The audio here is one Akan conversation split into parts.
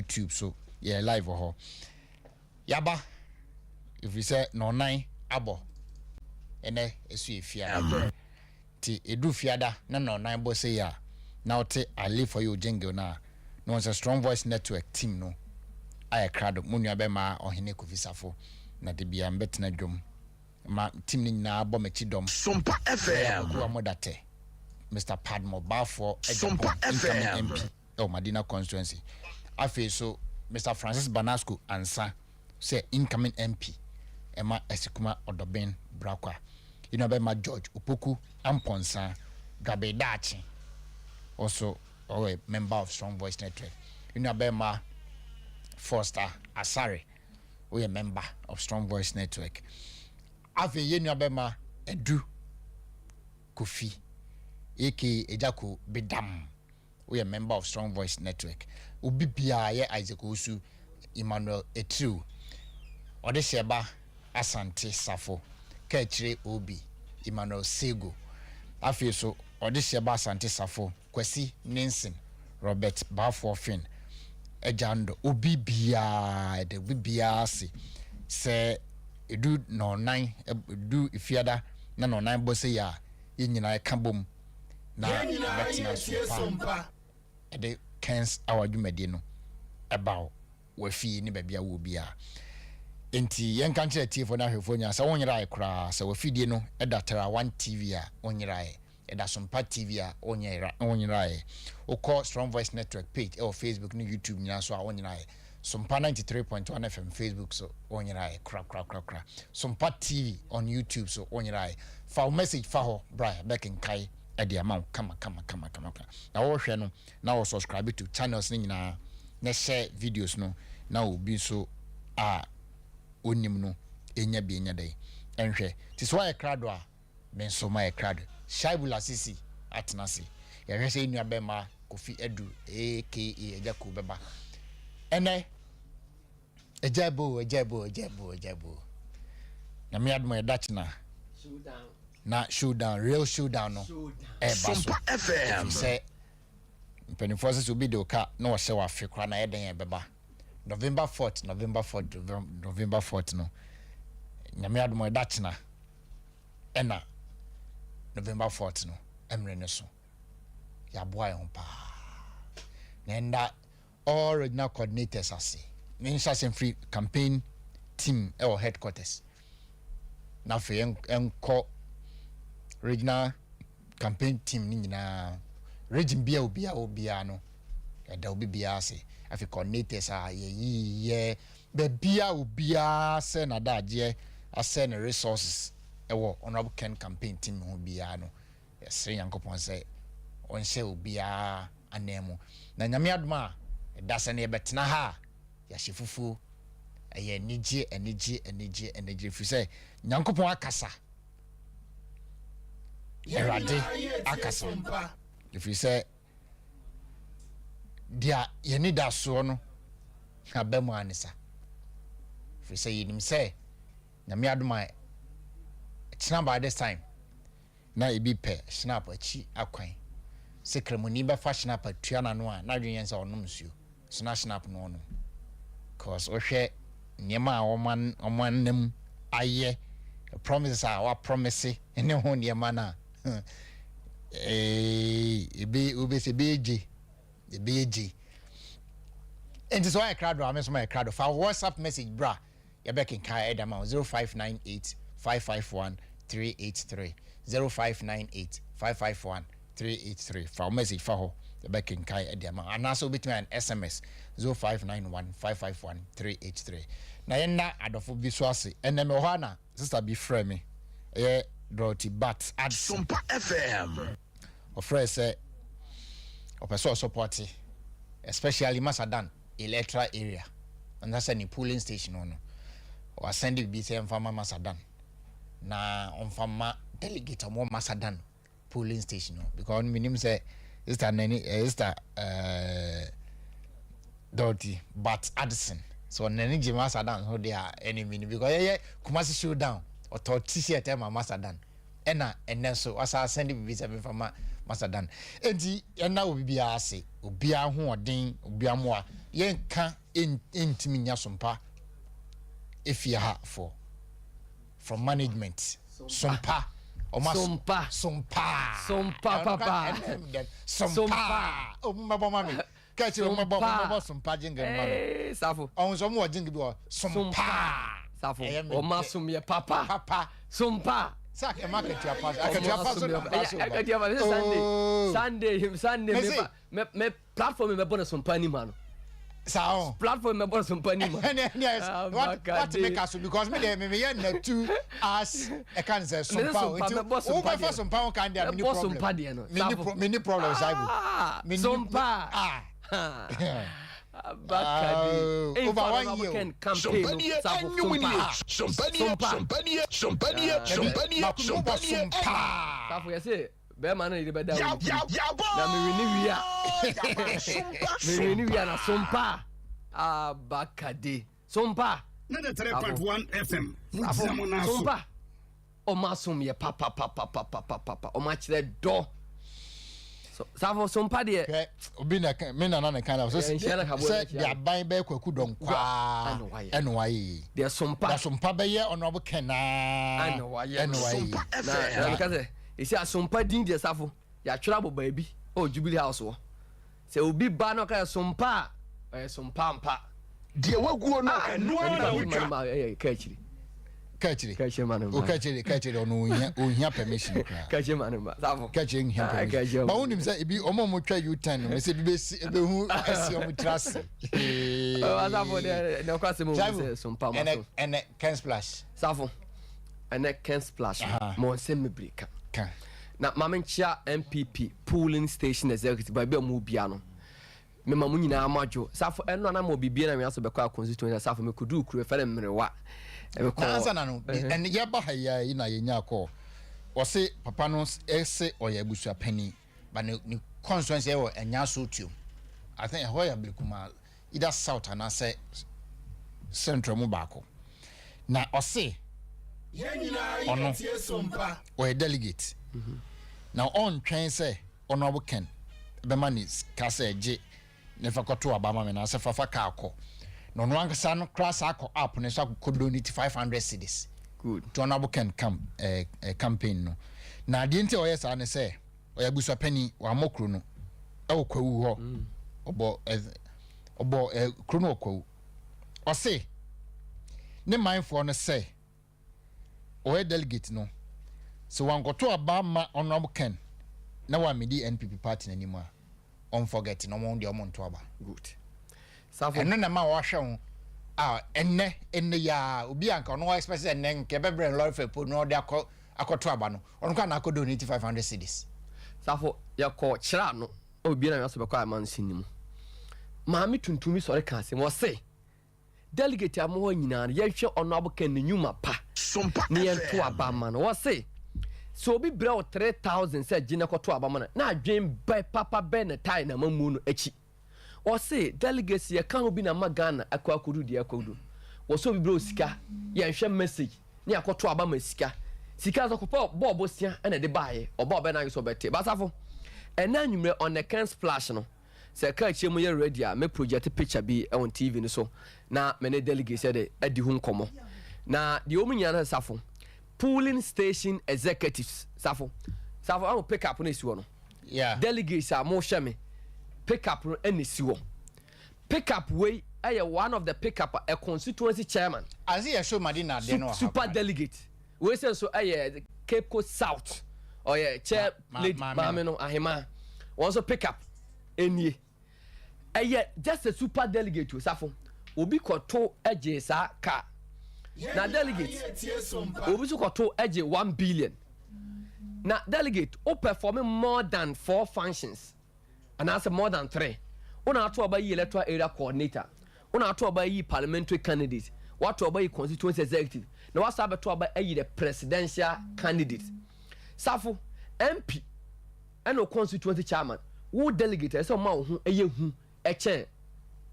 YouTube so yeah live ho yaba if we say no nine abo ene esu efia ti edu fiada na no nine bo say ya now te I live for you jingle na no a strong voice network team no I crowd munua be ma ohene kofisafo na de bia mbetena dwom ma team ni na abo mechi dom Sompa FM ko amodate Mr. Padmo Bafo Sompa FM MP Madina constituency afi so Mr. Francis Banasco ansa say incoming MP ema esikuma odoben brakwa be ma George Opoku Amponsa Gabedachi also a member of Strong Voice Network be ma Foster Asare we a member of Strong Voice Network afi be ma Edu Kofi aka Ejako Bedam we a member of Strong Voice Network ubi bia ye Isaac Osu Emmanuel Etriu Odesheba Asante Safo Kechire Obi Emmanuel Sego afi so Odesheba Asante Safo Kwesi Nenson Robert Bafofin Ejando ubi bia de bibia se edu no nine edu ifiada na no nine bo se ya yinyina ekabom na betina sompa de kens awadwumade no about wafi ni babia wo bia enti yen kan kire tie fo na hwefo nya sa wonyira ekra sa wafi die no edatara 1 TV a wonyira eda sompa TV a wonyira ukọ Strong Voice Network page or Facebook ni YouTube nya so a wonyira SOMPA 93.1 FM Facebook so wonyira kra SOMPA TV on YouTube so wonyira fa message fa ho bra back in kai e de amount kama na wo hwe no na wo subscribe to channels ni nyina na share videos no na obi so a onim no enya bi enya dai enhwe ti so ya krado a men so ma ya krado shaibula sisi atenase ya hwe se nua be ma Kofi Edu aka Ejako beba ene ejabo na me admo edachna showdown real showdown no Sompa FM say penifoses will be the car no wa hye wa fekra na eden beba November 4th no na me admo edachna ena November 4th no emre ne so ya boy on pa na nda all regional coordinators ase Minister Free campaign team or headquarters na fe enko regional campaign team ni nyina region bia obia no ya da obi bia ase afi coordinators a ye bia obia se na da age ase na resources ewo honorable Ken campaign team ho bia no yesre yankopon se onhye obia anemu na nyame adoma da se na yebetena ha ya hyefufu eye enije fi se nyankopon akasa yerade akasa if you say dia yeni da so no abemu anisa if you say yinim say nyame adoma it's by this time na ebi pe snap achi akwan sekremoni be fa snap atuana no a na dwen yensa onom suo snap no no cause ohwe niema omannem aye promises a wa promise ene ho niema na ebeje and so I crowd am so my crowd for WhatsApp message bra ya back in kai edama 0598 551 383 0598 551 383 for message for ho the back in kai edama and also between an SMS 0591 551 383 na yenda adofo bi so ase enem ho ana sister bi frɛ me Dorothy Bat at Sompa FM of friends say person support especially Masadan electoral area and that's any polling station on or send it be say mfama Masadan na mfama delegate mo Masadan polling station because minimum say is that Dorothy Bat Addison so nani je Masadan so they are enemy because Kumasi showdown or t-shirt ma Masadan ena so asa send it be from Masadan enti ena obi bia ase obi ho odin obi amoa yen ka intimi nya sompa efia ha for from management sompa Sompa papa sompa o mabo mami ka chi o mabo sompa jinga mami safo on so mo jinga bi o sompa safo o masum ye papa sompa sak e market ya pass akatia pass Sunday me platform me bona sompa ni man sao platform me bona sompa ni man yes what to make us because me yen na 2 hours e can say sompa o ba for sompa o can there mini problem saibu sompa Bakadi over 1 year campaign Safo ya say be man na be da na me wini wia na sompa Bakadi sompa 93.1 FM sompa o masum ye papa o ma kire do Safo sompa de obi na me na na kind of so say dia ban be kwaku don kwa eno waye de sompa be ye honorable Kenna eno waye FM na kaze isi asompa din de safo ya twira boba bi o Jubilee House wo se obi ba no ka sompa mpa de waguo no eno kachiri manu o kachiri ono ohia permission kra kachiri manu safo kachiri ohia permission ba wonim say ebi omo mo twa U10 me say bi be hu asi omo trust safo de no kwase mo say sompa maso and can splash safo and can splash mo say me break kan na mamenchia MPP polling station executive ba mu bia no me mamu nyina amadwo safo eno na mo bibia na me aso be kwa constituency safo me kudu kuru fere mmerewa Nansa na no and ye ba ha ya na ye nya ko o se papa no ese oya abusua pani ba ni constituency e wo enya so tuo I think ho ya Blekuma either south and say central mu baako na o se ye nyina ye tie sompa o delegate na on twen say honorable Ken be mani kasa eje ne fakoto abama me na se fafa ka akọ no no ankasa no class akọ app ne so ko donate 500 cedis good to honorable Ken campaign no na de nti o yes ane say o ya busua pani wa mokro no e wo kwawu ho obo kro no kwawu o se ne mindful no say o delegate no so wan goto abama honorable Ken na wa medi NPP party na nimu a on forget no mo de o mo nto aba good safo eno na ma wa hwe enne ya obi anka no expect enne nke bebre lorry for no de akoto aba no on kwa na akodo donate 500 cedis safo ya ko kira no obi na yaso be kwa man sinimu maami tuntumi sore kan se mo se delegate amo nyina ya hwe ono aboka nyuma pa ni ento aba ma no wo se so obi bra 3000 se gina koto aba ma na adwen by papa be na tai na mamu no achi o se delegacy ya kan obi na magana akwakudu di akwakudu wo so obi bra osika ya hwe message ni akoto aba ma sika zo kopo bobo sia na de baaye oba oba na so bete basafo ena nwumre on the can splash no se ka chiemu ye ready a me project picture bi on TV ni so na me ne delegacy de adi hu nkomo na de omunya na safo polling station executives safo I will pick up on this one. Yeah. Delegates are more shame. Pick up any siwo. Pick up way one of the pick up a constituency chairman. As he show Madina super delegate. We say so Cape Coast South or chair lady Mameno Ahima. Also pick up any just a super delegate to safo. Obi koto eje sa ka. Na delegate obi so koto eje 1 billion. Na delegate o performing more than 4 functions and that's more than 3. Una to about electoral area coordinator. Una to about parliamentary candidate. What to about constituency executive. Na what sabe to about the presidential candidate. Safo MP and no constituency chairman. Who delegate so ma hu hu eche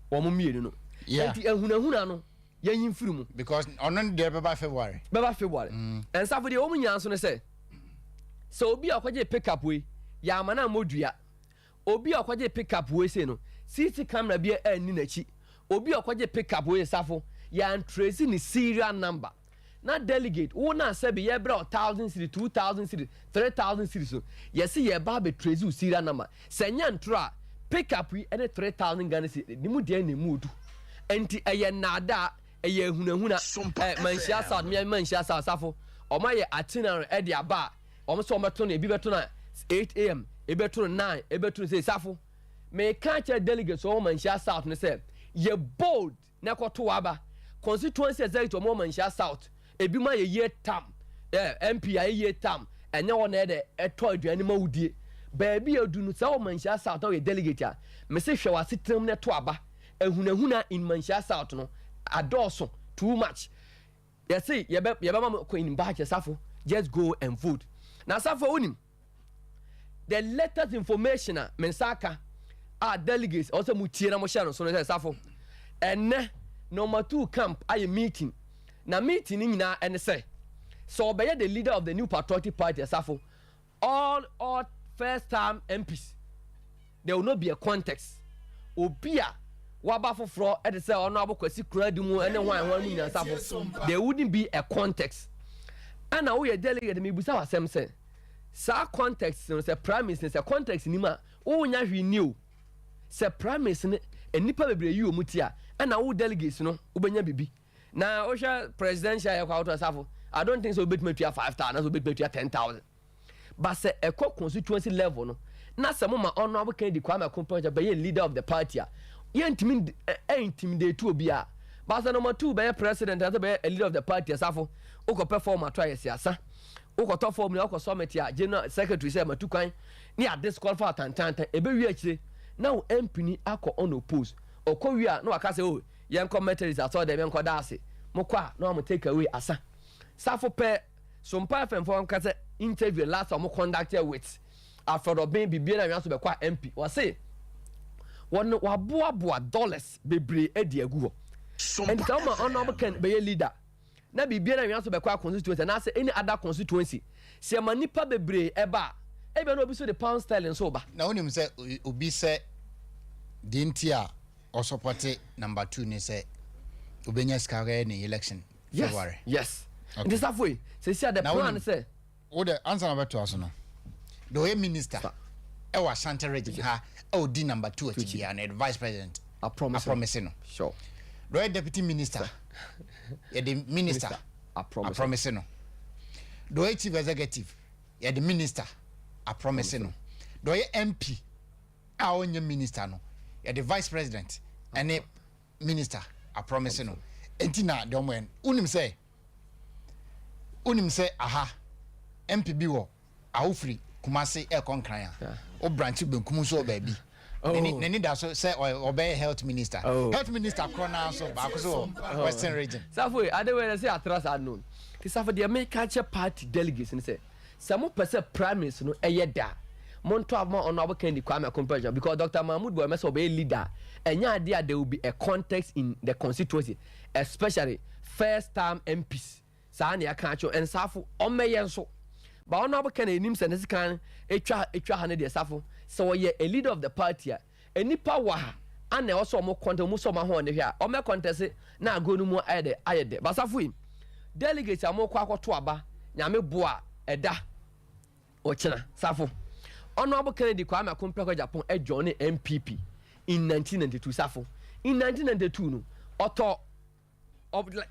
wo mo mienu no. Yeah. Enti ehunahuna no yen firi mu because on there by February. And safo de o mu nyanso no say so obi akwaje pick up we ya mana modua obi akwaje pick up we say no CC camera be a ni nachi obi okwaje pick up we safo ya trace ni serial number na delegate wo na say be ye bra 1000 cedi 2000 cedi 3000 cedi so yes ye ba be trace serial number senya ntra pick up we any 3000 Ghana cedi ni mu de na mu du enti eye nada eye hunahuna manhia south me manhia south safo o ma ye itinerary e de aba o mo so mo to na ebi beto na 8 am e beto 9 e beto say safo me can't delegate so manhia south ne say ye bold na kwato aba constituency executive mo manhia south ebi ma ye tam MP ye tam enye won na de eto aduane ma wudie baabi adunu say o manhia south o ye delegate a me se hwe wa sitem ne to aba ehunahuna in manhia south no adoso too much yes say ye be ma ko in back safo just go and vote na safo unim the latest information a mensaka delegates also mutie na mo share no so no safo enne number 2 camp aye meeting na meeting ni nyina ene say so obey the leader of the new patriotic party safo all first time MPs there will not be a context obia waba foforo e de say ono abokwasi kura di mu ene hwan mu nyina safo there wouldn't be a context ana wo ye delegate me busa wasem say sa context no say prime minister say context ni ma wo nya hwi ni o say prime minister enipa bebre yi omutia ana wo delegates no ubenya bibi na o sha presidential ya kwa auto safo I don't think so bet me 5,000 so bet me 10,000 but say e constituency level no na say mo ma honorable Kennedy Kwame Akompong be leader of the party a ye intimidate obi a but say number 2 be president as be a leader of the party safo o ko perform atwa yesiasa o ko to form na o ko summit a general secretary say matukwan ni a disqualify tantantan e be wi akire now MP ni akọ unopposed okọwi a na waka say oh yen commentaries aso de ben koda ase mokwa na mo take away asa safo pe SOMPA FM for kase interview last mo conducted with afrodobin bibia na nwaso be kwa MP we say won waboa dollars bebre edi agu ho and some honorable can be leader na bibia na nwaso be kwa constituency na say any other constituency se manipa bebre eba ebe no obi so the pound sterling so ba na onim say obi say dintia or support number 2 ni say obenya skare ni election February yes this halfway say see the plan say what the answer number 2 aso no the minister e wa Ashanti region ha e di number 2 ati and the vice president I promise no sure the deputy minister ya the minister I promise no the chief executive ya the minister I promise no the MP a onye minister no ya the vice president and the minister I promise no entina de omo en unim say aha MP bi wo awofri Kumasi e konkran a o branch benkum so baby nani da so say obey health minister health minister krona so ba so western region safo adewe say atras unknown ti safo the American party delegates ni say some person prime minister no eyeda monto abma honorable Kennedy Kwame Akompong because Dr. Mahmoud Boy must be leader enya ade there will be a context in the constituency especially first time MPs sa na ya kan cho en safo omeyen so ba honorable Kennedy nim se nesi kan etwa ha ne de safo so ye a leader of the party enipa wa ha ana also mo context mo so ma ho ne hwe a o me contest na agonu mu ayede ba safo yi delegate amokwa akoto aba nyame boa eda o chena safo honorable Kennedy Kwame Akompong Japan e join MPP in 1992 safo in 1992 no auto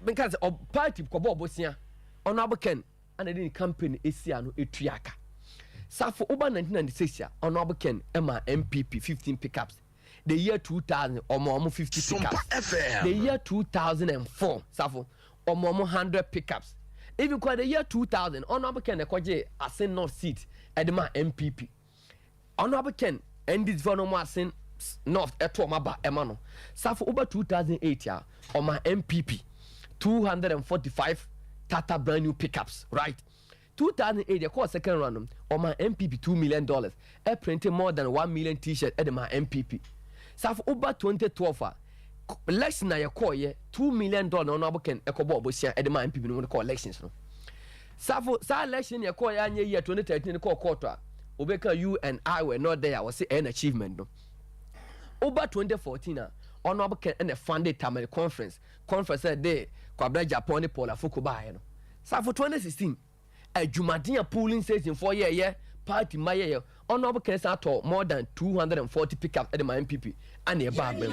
because of party ko bosia honorable Ken and the campaign esia no etuaka safo over 1996 honorable Ken ema MPP 15 pickups the year 2000 omo 50 pickups the year 2004 safo omo 100 pickups even kwa the year 2000 honorable Ken ekoje asen north seat edema MPP honorable Ken and this for no more asen north eto maba emano safo over 2008 oma MPP 245 Tata brand new pickups right 2008 the call second round oma MPP $2 million e printed more than 1 million t-shirt at my MPP safo over 2012 election na your call ye $2 million honorable Ken ekobo obosia at my MPP no call elections no safo sa election your call ya year 2013 call court obeka you and I were not there I was say an achievement no over 2014 honorable Ken and funded Tamale conference said they kwabra Japan Paula Fukuba no so for 2016 a Jumadia polling station for year party my year honorable Ken sato more than 240 pickup at the MPP and the barbem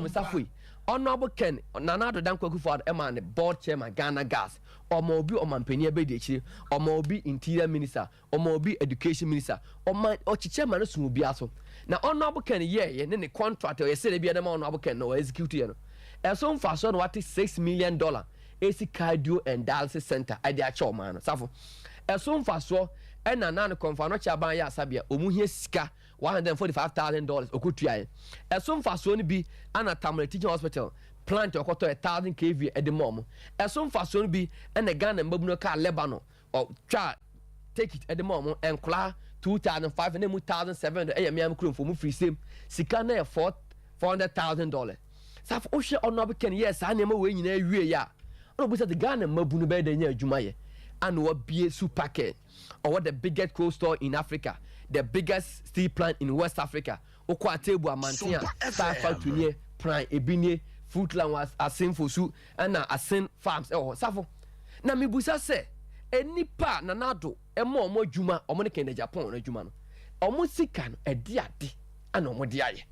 safui honorable Ken Nanado Dankwaku for the board chairman Ghana Gas or Mobi or Mampenia Bedichi or Mobi Interior Minister or Mobi Education Minister or my or Chairman Sumubiaso. Now honorable Ken yeah and then the contract or say be an honorable Ken no execute and so far so what is $6 million AC cardio and dialysis center at the actual man safo and so far so and another confirm no chabanya sabia omuhie sika $145,000 okutua and so far so be an Tamale Teaching Hospital plant okoto 1,000 kV at the moment and so far so be and the Ghana Mbuno car Lebanon or try take it at the moment and cla 2,500 and 1,700 am crew for free same sika na $400,000 saf oshe onobe ken yes anema we nyina wie ya no be say the Ghana Mbuno be de nya adwuma ye and what be supermarket or what the biggest cold store in Africa, the biggest steel plant in West Africa. Okwa table amantia star factory near prime ebinye foodland was asin fosu and na asin farms safo na mibusa se enipa na nado emo dwuma omo ne Kennedy Japan na dwuma no omo sika no edi ade ana omo de aye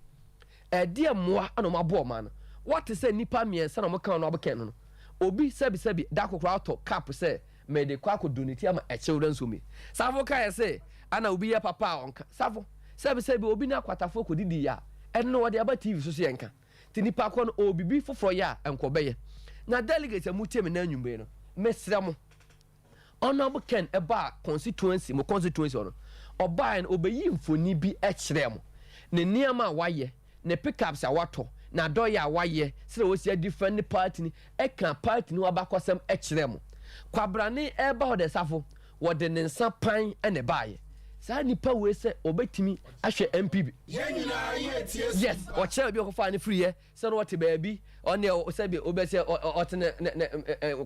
edi amoa ana omo abo ma no what is say nipa miensa na omo kan no obeken no obi sebi da kokra auto cap say me de kwa ko donate ama e children so me safo kai say ana obi ya papa onka safo sebi obi na kwatafo ko didi ya eno wo de aba TV so se enka ti nipa ko no obibi foforo ya enko beye na delegate amutie me na anwumbe no mesra mo honorable Ken eba constituency ono oba en obeyi mfoni bi e kire mo ne niama waye ne pickups awato na doya waye sire wo sia different party ni e kan party ni wabakosem e kire mo kwabrane eba ho de safo wo de ne nsa pan e ne baye sa nipa we se obetimi ahwe MPB yes o che bi okofa ne free ye se no wote baabi one o se bi obese otene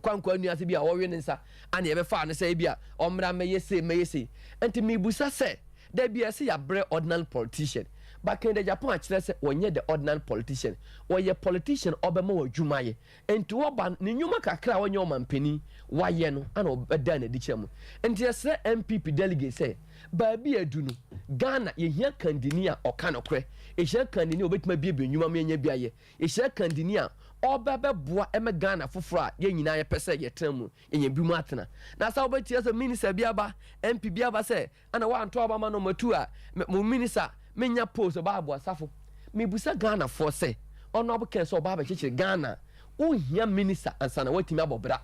kwankwa anu ase bi a wo we ne nsa ane ebe fa ne se bi a omra meyese enti mi busa se da bi ase ya bre ordinary politician back in the Japan akire se wonye the ordinary politician woye politician obema wadwuma ye enti wo ba ne nyuma kakra wonye omampani waye no ana obeda na dichemu enti ese MPP delegate se baabi adunu Ghana ye hia kandini a okanokre e hia kandini obetima bie nyuma me nya biaye e hia kandini a obebeboa eme Ghana foforo a ye nyina ye pese ye temu ye bi mu atena na sa obetia se minister biaba MP biaba se ana wa anto abama no matu a mo minister menya post baabo asafo mebusa Ghana for say honorable Ken so baabo chichi Ghana uhia minister ansana watimi abobra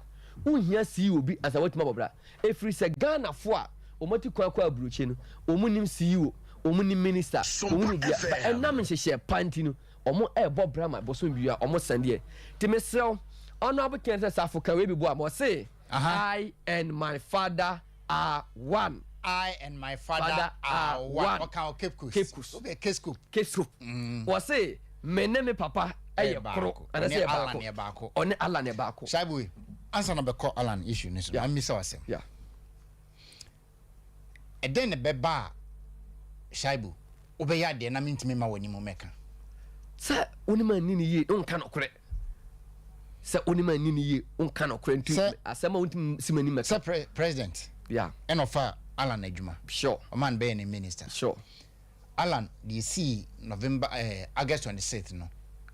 uhia CEO bi ansa watimi abobra efri se Ghana for a omati kwa abruche no omunim CEO omunim minister omunim bia enam nhehye panti no omo ebo brama boso bia omo sande timesel honorable Ken say safo kan we bibo am say I and my father are one. I and my father are one. Okay, Cape Coast. Okay, Cape Coast. Was say me ne me papa eye kro and say bako. Oni Alan e bako. Shaibu, answer number call Alan issue ni so. I'm miss awesome. Yeah. E den ne beba Shaibu. Obeya de na mintimi ma woni mo meka. Sa oni man ni ye onka no kore. Sa oni man ni ye onka no kore ntu asema onti simani meka. Sa president. Yeah. Enofa Alan Ejuma. Sure. A man being a minister. Sure. Alan, do you see August 26th no?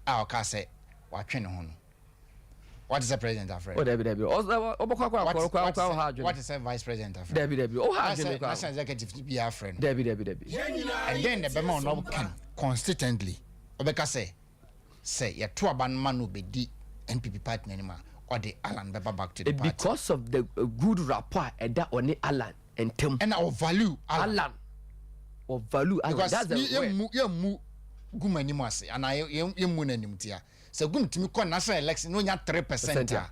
Our car say what train on. What is the president afraid? Oh, Debbie. What is the vice president afraid? Debbie. Oh, national executive to be our friend. Debbie. And then the Bema no can constantly Obeka say ya two aban man will be the NPP party anymore or the Alan Beba back to the party. Because of the good rapport and that on Alan. And our value Alan or value because that's you mu gumani mase and I you mu nanim tia so gum timi ko national election no nya 3%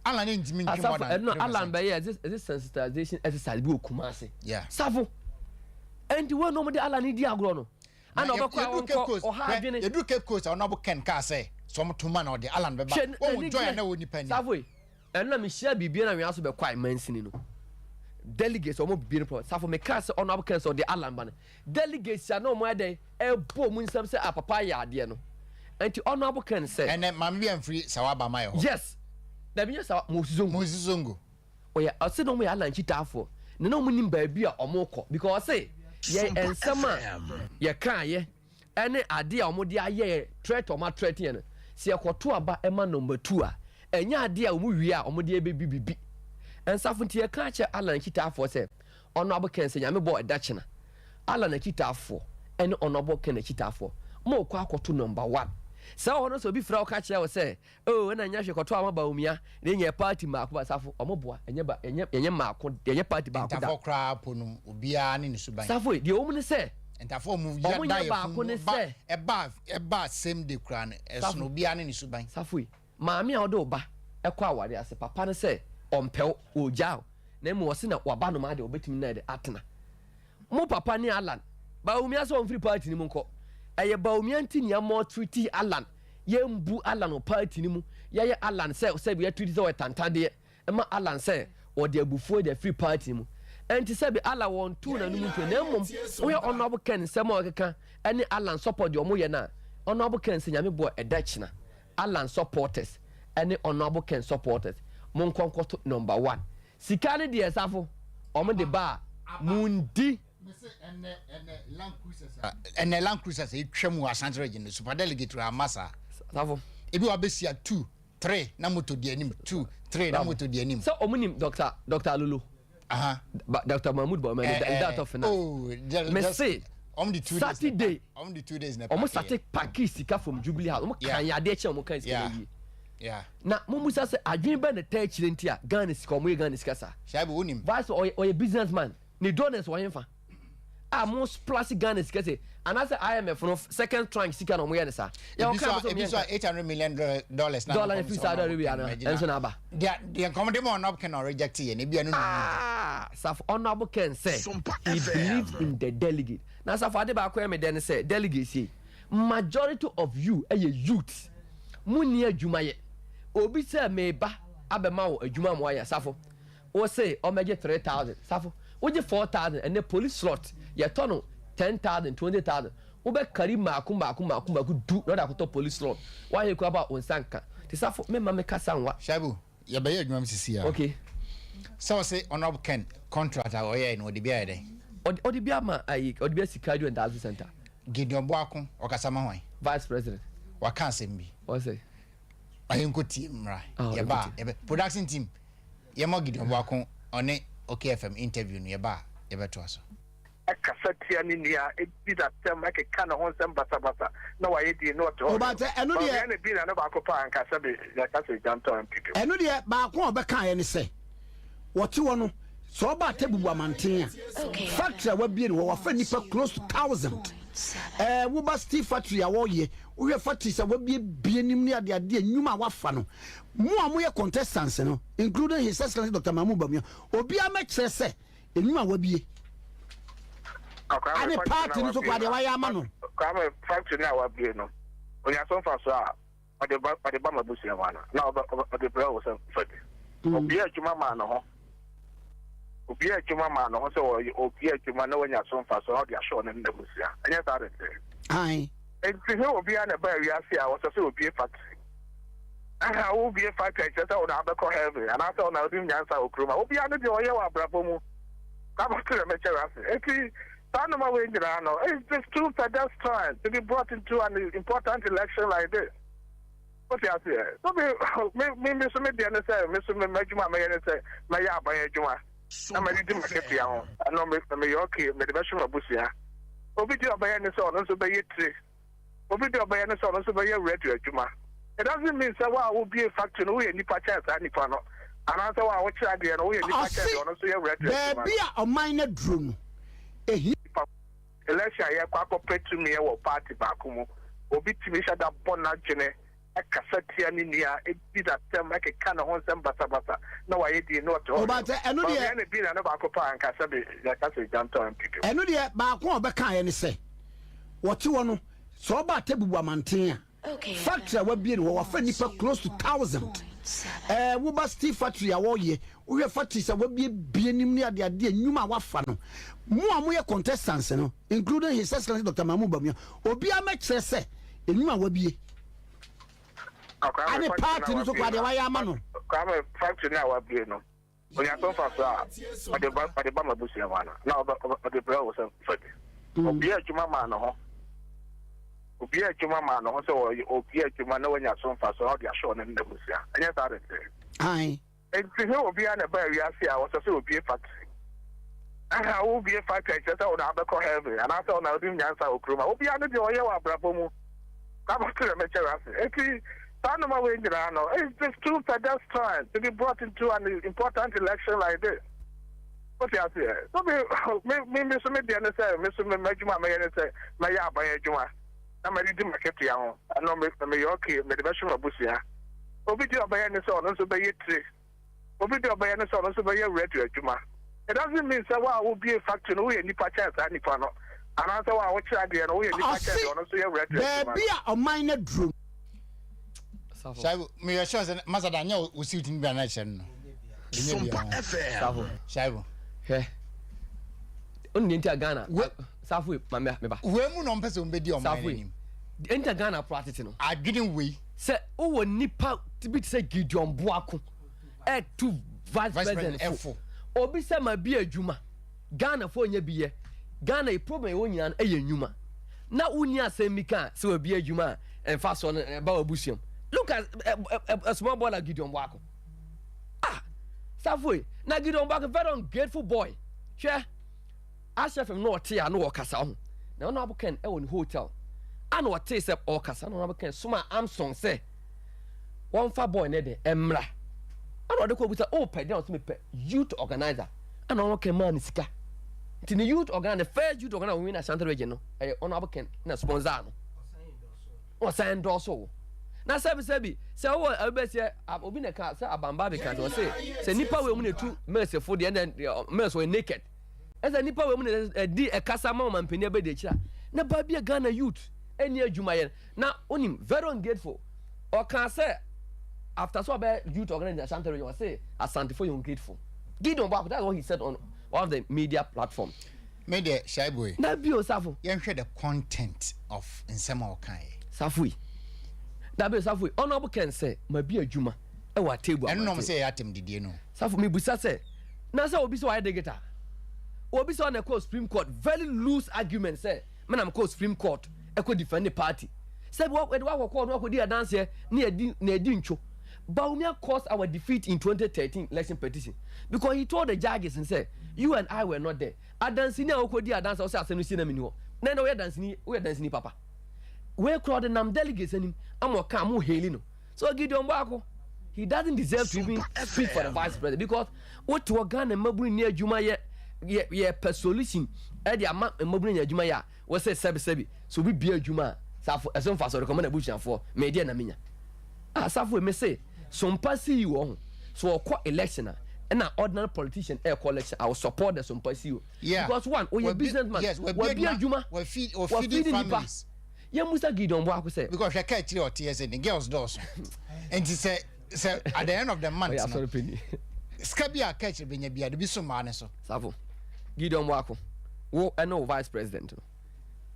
Alan ntimi nki more than no Alan be this sensitization exercise bi okumase yeah safo and we no mo de Alan di agro no and obakwa o ha adwene you do Cape Coast or no Ken ka say some to man or the Alan be ba o joy na woni pani safo and na me share bibia na we aso be kwai mansini no delegates or more being pro. So for me, cast on our council the Alan Banner. Delegates are no more than a boom in some say a papaya, dear no. And to honorable can say, and then Mammy and free Sawaba Mayo. Yes, that means Muzungu. Oh, yeah, I'll sit on my Alan Chitafo. No meaning baby or moko because I say, yeah, and summer, yeah, can ye. Any idea or modia ye, threat or my threat, see a quarter about Emma number 2. And ya idea we are or modia baby. And Safuntia catch Alan Chitafo say, honorable can say, I'm a boy Dutchina. Alan Chitafo, and honorable can Chitafo. More quack to number 1. So on also be Frau Catcher will say, oh, and I know got to Baumia, then your party mark was off or more, and your mark, your party back. Crap, Ubian in Subai. Safway, the woman say, and therefore move a bath, same day crown as Nubian in Subai. Safway, Mammy Aldoba, a quawad as a papa say, on Pel or Jow, name was in a Wabanoma or between Ned Atna. Mo papa ni Alan, Baumia so on free party in Munko. Aye Baumianti ni more treaty Alan. Ye mbu Alan o party ni mu. Ye Alan say we treaty so tantade. Emma Alan say or the before the free party mu. Enti say be Alan won two na numu to na mum. We honorable Ken say mo keka any Alan support your mo ye na. Honorable Ken say nyame boy e Dutch na. Alan supporters any honorable Ken supporters. Mon konkoto number 1. Sikane de esafo. Omo de ba mundi and the land cruisers, a tremu as Sandra in the super delegate to our massa. If you are busy at 2, 3, number to the enemy, 2, 3, number to the enemy. So, omunim Dr. Lulu. But Dr. Mahmoud Bowman, that of an say on the 2 Saturday, on the 2 days, almost I take Pakisika from Jubilee House. Yeah. Now, Mumusa said, I dream by the third Chilentia, Ghana's come, Ghana's Cassa. Shall we him? Vice or a businessman, Nidones or Infa. Most plastic Ghana's Cassa. And as I am from second tranche, Sikan on Wianasa. $800 million dollar if you start Arabiana, and Sonaba. The accommodation on up can reject it, and if you are Saf honorable can say, he believes in the delegate. Now, Safade Bakweme then say, delegacy, majority of you are youth. Munia Jumaye. Obi say meba abema adwuma mo ya safo o say o meje 3,000 safo o je 4,000 and the police slot ye tono 10,000 20,000 o be kari maku du no da ko to police slot why you ko about onsanka ti safo me ma me kasa nwa shabu ye be adwuma msisi ya okay so say honorable Ken contractor o ye no de bia de o de bia ma ayi o de bia sikaju and dance center Gideon Boakon o kasama hwan vice president wa kan sembi o say ayenko team right yeba production team yema Gideon Boakon on OKFM interview no yeba to aso akasatia ni nia e bi da tem ake kana hon sem basa na wa yedi no to but enu de na bi na ba ko pa anka se be ya ka se janto am pipi enu de ba ko obeka ye ne se wote wono so ba tebubu amanten a factory wa bi ne wo fa nipa close to 1,000 wo ba steel factory a wo ye wo factory se wa bi nim ne ade nyuma wa fa no mo amoye contestants no including his excellency Dr. Mahmoud Bawumia obi a ma kire se enyuma wa bi ani party ni so kwa de wa ya ma no kwa factory na wa bi no onya so fa so a ode ba ma busi ya wana na ode bra wo se fadi obi a juma ma no ho obi a juma ma no ho so obi a juma na wonya so fa so ode asho na busi ya anya ta de ai enti he obi a na ba wi ase a wo so obi factory aha obi factory se ta ona ba ko heaven ana ta ona odi nyansa okroma obi a no de oye wa brabo mu ka ba kire me chere ase enti it's just too pedestrian to be brought into an important election like this. What you say? So me so me dey say me so me majuma me say me ya ban adwuma. Na me di market ya ho. Na me okay me dey show abusia. Obi di obaye ne say ono so be yetire. Obi di obaye ne say ono so be ready adwuma. It doesn't mean say wa wo be a factory no we nipa chance nipa no. And answer wa wo kira de no we nipa chance ono so ready adwuma. Be a minor drone. Election ya kwa petu me wo party back mu obi timi sha da bona gene akasatia ni nia e bi da tem ake kana hon sem basa na wa yedi no to but enu de na bi na ba ko pa anka se be ya ka se janto am pipi enu de ba ko obeka ye ne se wote wono so ba tebubu amanten a factory wa bi ne wo fa nipa close to 1,000 wo ba steel factory a wo ye wo ye factory sa wo bie nim ni ade enwuma wafa no mo a mo ye contestants no including his excellency Dr. Mamu Bamia obi a me kire se enwuma wa bie ane party no so kwa de wa ya ma no kama factory na wa bie no onya so fa so a de ba mabusia ma na o de bra wo se fati obi a juma ma no ho obi a juma ma no ho so obi a juma na wonya so fa so o de asho ne mabusia anya ta de ai enti he obi a na ba wi ase a wo so obi factory aha obi factory se o na ba ko heaven and after na odi nyansa okroma obi a no de oye wa brabo mu kama kire me chere ase enti it's just too pedestrian to be brought into an important election like this. What you say? So me so me dey say me so me majuma me say me ya ban adwuma. Na me di market ya ho. Ano me okay me de be show abusia. Obi di obaye ne say ono so be yetri. Obi di obaye ne say ono so be ready adwuma. It doesn't mean say wa wo be a factory no we nipa chance ani fa no. Ana say wa wo kira de no we nipa chance ono so ready adwuma. Be a minor drum. Shaibu, me are sure that Mazadanya will see it in the nation. SOMPA FM. Shaibu. He. Only enter Ghana. Safu, mama, meba. Wemu no person be di o man. Enter Ghana practice no. I didn't wait. Say, oh, nipa to be say Gideon Boako. To vice president F4. Obi say my be a juma. Ghana for nye be Ghana a problem won yan e yenwuma. Na unia say mika so be a juma and fast on about busium. Look at a small boy like Gideon Boako. Ah, Safway. Now Gideon Boako very ungrateful boy. Share. I chef him no tea no kasa. Now no can own hotel. I know what taste up all kasa no can suma Armstrong say. One fat boy nede emra. I know the call with oh pay down to me youth organizer. I know can man iska. It's the youth organizer, the first youth organizer win a Santa region no. I honorable can na sponsor no. Or sign dorsal. Na sabi say wo abese obi na ka say abamba be kan say nipa we mu na tu merciful de and mercy we naked as a nipa we mu na di e kasa ma mampani be de kira na ba bia Ghana youth eni adwuma ye na onim very ungrateful or can say after so be youth organization Asante you say Asante for you ungrateful Gideon Boako, that's what he said on one of the media platform me de Shaibu na bio safo yen hwe the content of nsema okan safo that be Safu honorable can say my be a juma e wa table and no say atem didie no Safu me busa say na say obi so why dey geta obi so na call Supreme Court very loose argument say me na call Supreme Court e ko defend the party say we wa call no ko di dance here na edi ncho Baumia caused our defeat in 2013 election petition because he told the judges and said you and I were not there adansi ni akodi adansi o say asenu si na me ni ho na we dance ni papa we crowd nam delegates and I'm come hailing no. So Gideon Boako, he doesn't deserve to even speak for the vice president because what to Ghana mabuni near Juma ye per solution the amount mabuni near Juma ya was say sebi so we be a Juma Safu as some fast recommend a bush for media na minya. Ah Safu me say SOMPA CEO so a election and an ordinary politician air collection I will support the SOMPA CEO. Yeah. Because one or your businessman yes we be a Juma we feed families. Yeah, Mr. Gideon Boako say because I catch you or tears and the girls does. And he say at the end of the month, Scabia catch be near the Bissum Maneso. Savo Gideon Boako, wo no vice president.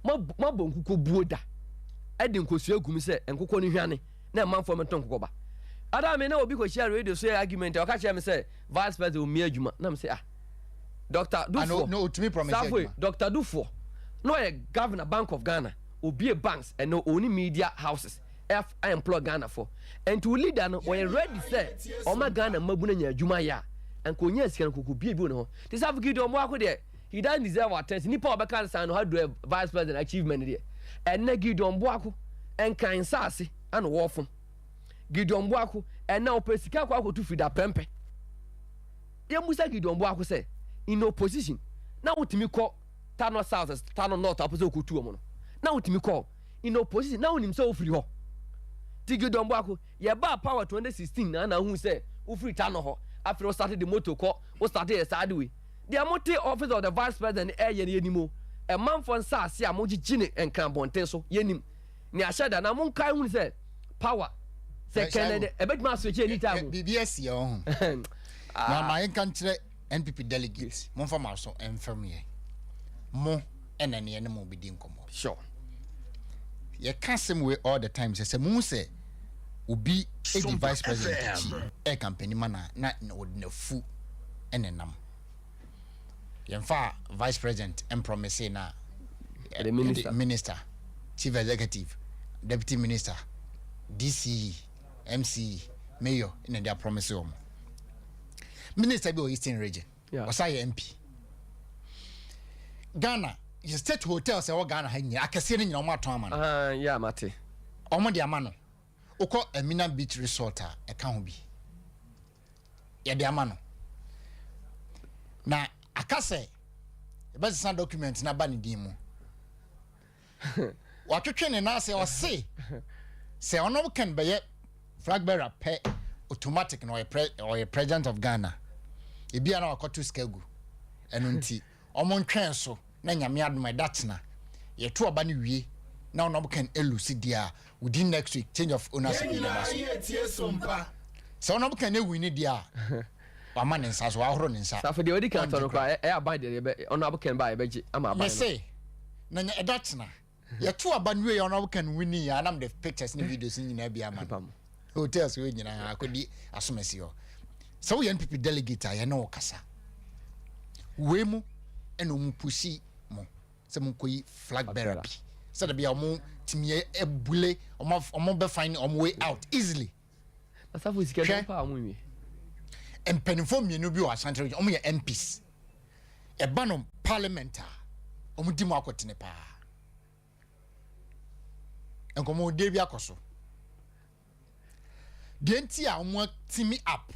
Mabon kuko buoda. Edin kosuo gumi say enkoko ni hwane na man for meton kokoba. Ada me na obi ko share radio so argument o ka share me say vice president o mi adwuma. Na me say Dr. Dufo. No to me promise. Savo Dr. Dufo. No a governor Bank of Ghana. Obi banks and no only media houses I employ Ghana for and to lead an when ready say oh my Ghana mabuna nya adwuma ya and konya sika ko bi bi no this have Gideon Boako there he doesn't deserve our attention nipa obeka san how do a vice president achievement there and na Gideon Boako and kan sase and wo fom Gideon Boako and now pesika kwa ko to feed pempe ye musa Gideon Boako say in opposition na utimi ko Tano South Tano North opposite ko tu omo now utimi call in opposition now himself free ho Gideon Boako ye ba power 2016 na hu say u free Tano ho after we started the motor call we started a side way the amote office of the vice president ye animo a man for nsase a mo gigine enkan bonten so yenim ni ashada na mo kai hu say power say Kennedy a bit more switch anytime. BBS yo. Na my country NPP delegates. Mon for so infirmie. Mo enane ene mo bi di nkomo. Sure. You can't say we all the time say mo say obi e di vice president e campaign man na na fu enenam. Yemfa vice president and promise na the minister, chief executive, deputy minister, DC, MC, mayor in their promise. Minister be Eastern region. Yeah. Osai MP. Ghana, you state hotel say Ghana ha nyina akese ni nyina omo aton ama. Yeah, mate. Omo de ama no. Ukọ Emina Beach Resort e ka ho bi. Ye de ama no. Na akase ebe san document na ba ne din mu. Watwetwe ne na say o say ono can be flag bearer pe automatic no or a president of Ghana. E bia na wakoto skagu. Eno nti omo ntwen so na nyame adoma that na ye to oba ne wie na ono can elusi dia within next week change of ownership in the mass. So ono can e win dia. Wama ne nsa so ahoro ne nsa. Sa for the odi kan to no kwa e abide de ono can buy be ama abide. Me say na that na ye to oba ne wie ono can win ya na the pictures and videos ni na bia ma. Hotels we nyina akodi asomesi ho. So we NPP delegate ya na okasa. We mu eno mu pushi mo. Se mu koyi flag bearer bi. So da bia omo timie ebule omo be find omo way out easily. Na sa for sika pa amu wi. Empenifo mienu bi o Ashanti region omo ye MPs. E ba no parliament a omo di mu akotene pa. Enkomo de bi akoso. The entire team up.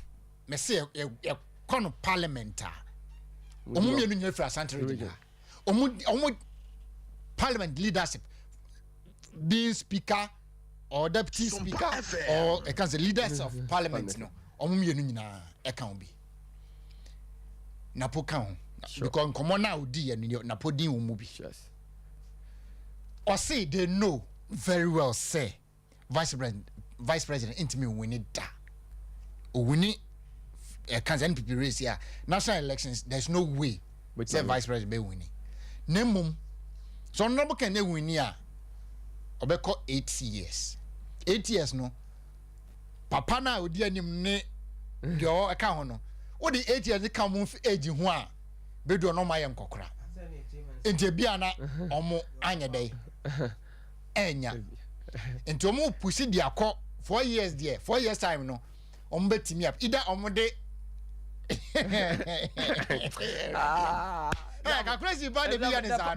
Me say a corner parliament. Omu mienu nye fra Ashanti region. Omu parliament leadership being speaker or deputy speaker or I can say leaders of parliament no. Omu mienu nyina e kan obi. Na po kan because nkomo na odi na po din omu bi. Yes. Or say they know very well say vice president intimi win it da. O win it can NPP race here. National elections there's no way say vice president be winning. Nemum so no can e win here. Obeko 8 years. 8 years no. Papa na odi anim ne yo aka ho no. O di 8 years ka mo age ho a be do no maye nkokora. Enti bia na omo anya dai. Enya. Enti omo pushi di akọ 4 years there. 4 years time no. Omo betimi up. Either omo de crazy about the bia nisa.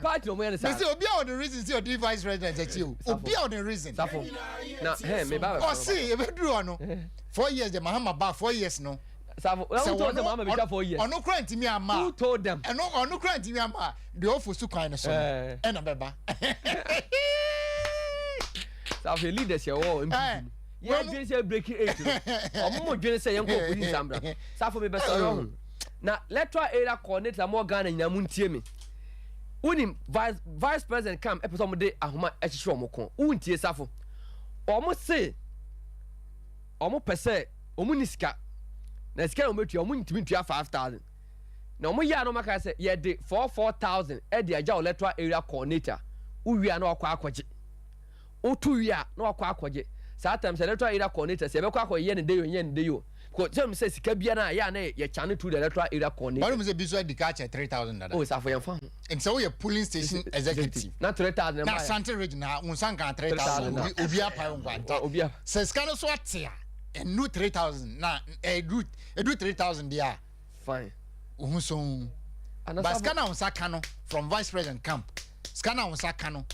This obi on the reason say the vice president at you. Obi on the reason. Now, hey, me ba. Oh see, e be do no. 4 years the Mahama ba 4 years no. Savo, who told them Mama be 4 years? Ono kra ntimi ama. Who told them? Ono kra ntimi ama. The ofusu kwan no so. E na beba. Savo leaders here wo MPP. Yeah, dwen say breaking 8. Omo dwen say yanko police ambra. Savo me be so. Na electoral area coordinator mo Ghana nyina mu ntie me. Unim vice president come episode de ahoma ehihye omo kon. Untie Savo. Omo say omo pese omo ni sika. Na sika omo tua omo ntimi tua 5,000. Na omo ya no maka say ye de 4,000 e de agya electoral area coordinator. Uwia na akwa akwaje. Otu wia na akwa akwaje. Sometimes electoral area coordinator say be kwa akwaye ne de yo. Ko tell say sika bia na ya na ye chane to the electoral area coordinator. But me say biso di catch 3,000 Oh, Savo yan fa. And so we polling station executive. Na 3,000 na Ashanti region na unsan kan 3,000 obi apa ngwanta. Obi apa. Se sika so atia and no 3,000 na edu 3,000 dia. Fine. Uhun so but scanner on sakano from vice president camp. Scanner on sakano.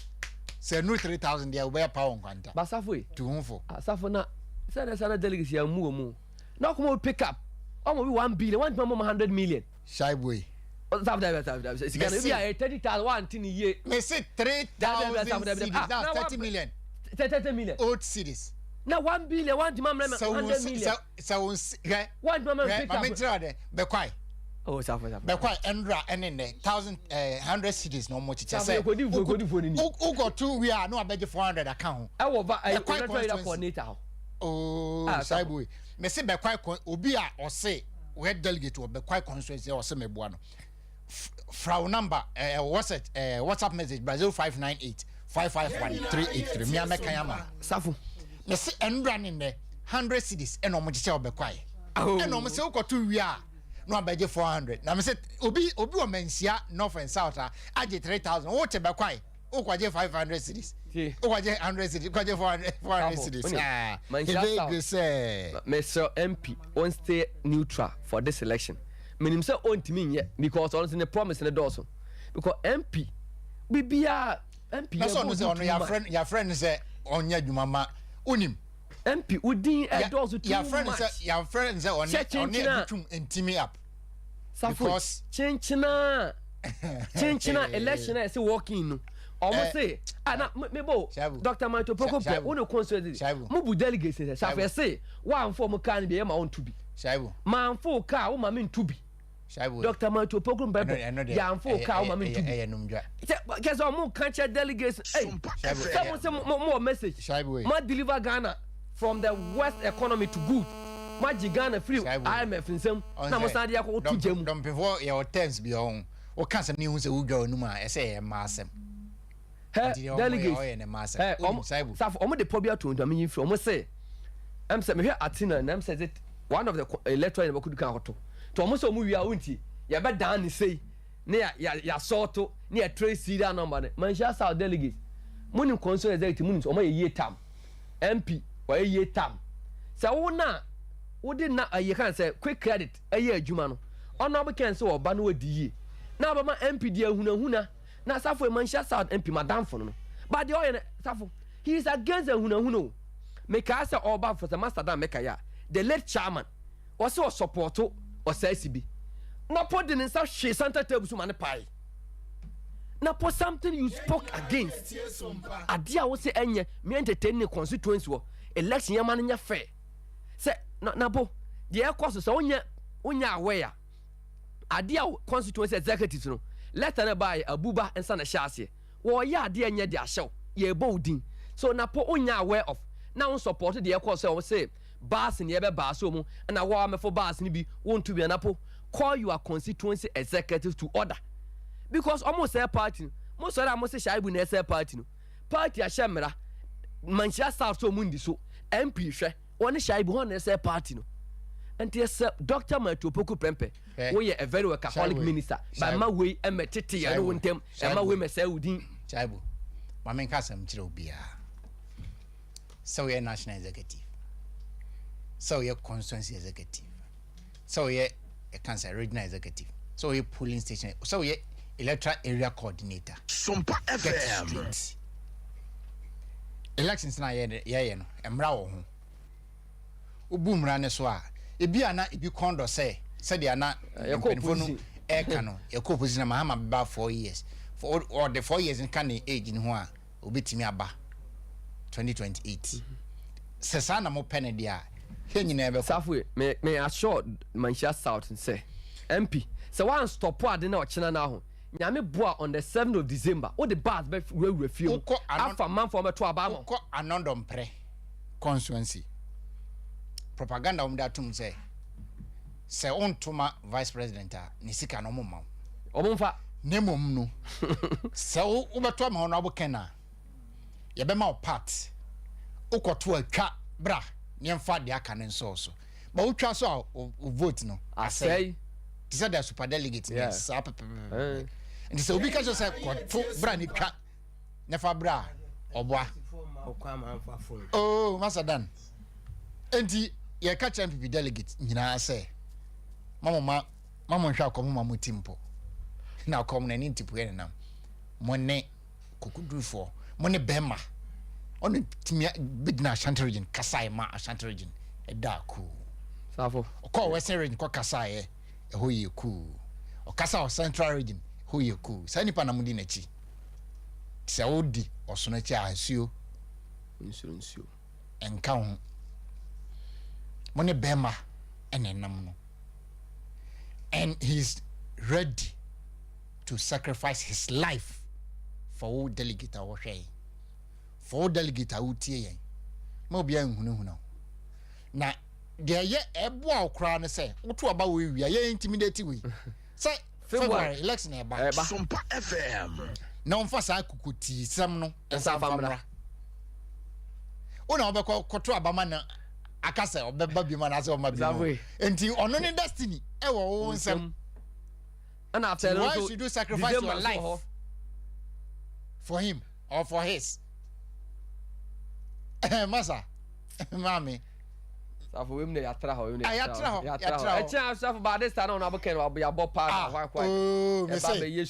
Say no 3,000 dia obi apa ngwanta. Ba Savo e. To hunfo. Savo na say na sana delegacy ya mu. Now come on pick up. Almost 1 billion, 100 million. Shy boy. Stop. It's gonna be a 30,000 one thing a year. Me say 3,000 cities. That's 30 million. 30 million. Old cities. Now 1 billion, 100 million. So one man pick up. Me try there. Be quiet. Oh, Savo. Be quiet. Endra and in 100 cities no more. Just say. Who got 2 we are no abeg 400 account. I will buy a coordinator. oh saibu me se be kwai obi a o se we delegate o be kwai constituency o se me boa no frau number WhatsApp message Brazil 598 551 383 me ameka yama Safu me se enra ne 100 cedis e no mo giche o be kwai e no mo se ukoto wi a no abeje 400 na me se obi o mensia north and south aje 3000 wo te be kwai o kwaje 500 cedis o kwaje 100 cedis kwaje 400 cedis man say Mr. MP won't stay neutral for this election. Meaning say on to me because honestly the promise in the doors because MP bibia MP that's on say your friend say onya dwumama onim MP udin e doors to your friend say onya butum intimi up because chenchina election is working no almost say ana mebo Dr. Maito Poko pe uno constituency mu bu delegate say safe say one form kan be ma on to be shaibu man fo ka wo ma me to be shaibu Dr. Maito Poko be ya fo ka wo ma me to be numdwa because mo kan che delegates some more message shaibu ma deliver Ghana from the worst economy to good ma Ghana free IMF nsem na mo san dia ko to jam don before your terms be on o kan sem ni hu se wudwa onuma e say e ma asem delegates Safu omo de pobia to ndo me free omo say am say me hwe Atina na am say it one of the electoral in Bakudu kan hoto to omo say omo wi a wonti ya be dan ni say ne ya sorto ne ya trace serial number ne Manchester South delegates munim council executive munim omo ye tam MP wa ye tam say wo na wo de na ye kan say quick credit aye adwuma no ono be kan say oba no wadi ye na ba ma MP dia hunahuna na Safu Manchester South MP madam for no but the oil Safu he is against the hunahuno make us oba for the master dan make ya the late chairman also support or say CB na put the inside she center table so man pie na put something you spoke against adia wo say enye me entertain constituency wo election ya man nya fair say na bo the course so onya aware adia constituency executives no letter na by abuba ensa na hyase wo ya ade anya de ahyew ye boldin so na po onya aware of na on support the course say bas ne be bas o mu na wo amefo bas ni bi won to be na po call your constituency executive to order because almost say party mo so that mo say shaibu na say party no party a shemra Manchester South so mundi so MP hwe won shaibu won na say party no and yes Dr. Maito Poko Prempe we a very workaholic minister by my way emetete ya no wontem e ma we me say udin shaibu ma men ka sam kire obia so we national executive so we constituency executive so we a cancer regional executive so we polling station so we electoral area coordinator SOMPA FM elections na ye no emra wo ho obu mra ne so a ebi ana ebi kondo say dia na no e ka no e ko position ma ha ba 4 years for all the 4 years in can age ni ho a obetimi aba 2028 sesa na mo pene dia he nyina e be Safu me assure Manchester South say MP so one stop ade na o chena na ho nyame boa on the 7th of December o the bus be refuse afa man for me to aba mo ko anondom pre constituency propaganda umdatum say se ontuma vice president a ne sika no momma omumfa ne mom no se ubeto ma hono abokena ye be ma part ukoto atwa bra ne mfa de aka ne nso so ba utwa so vote no asay this is the super delegate yes and so obi ka so say koto bra ni twa ne fa bra oboa oh masadan enti ye ka champion delegate nyina say mama nhwa akomo mamu timpo na akomo na ni tipu ene nam monne kokudufo monne bema onu timia bidna Ashanti region kasai ma Ashanti region eda ku Safu ko western region ko kasai e ho ye ku o kasa o central region ho ye ku sani pa na mudi na chi se odi osona chi asuo insurance enka ho monne bema ene nam no. And he's ready to sacrifice his life for all delegate our share. For all delegate our tie. Mo bia nhunu. na de ye ebo akra ne say woto aba we wi ye intimidate we say February election eba SOMPA FM na onfa sa kukuti sam no ensa famra ona obekọ koto abama na akase obeba bi ma na se o ma bi enti ono ne destiny e wo wo nsem and after why should you sacrifice your life for him or for his masa mami Safu we mne yatra ho yatra echa safu ba this time na aboken wa ya bopa na kwa me say ye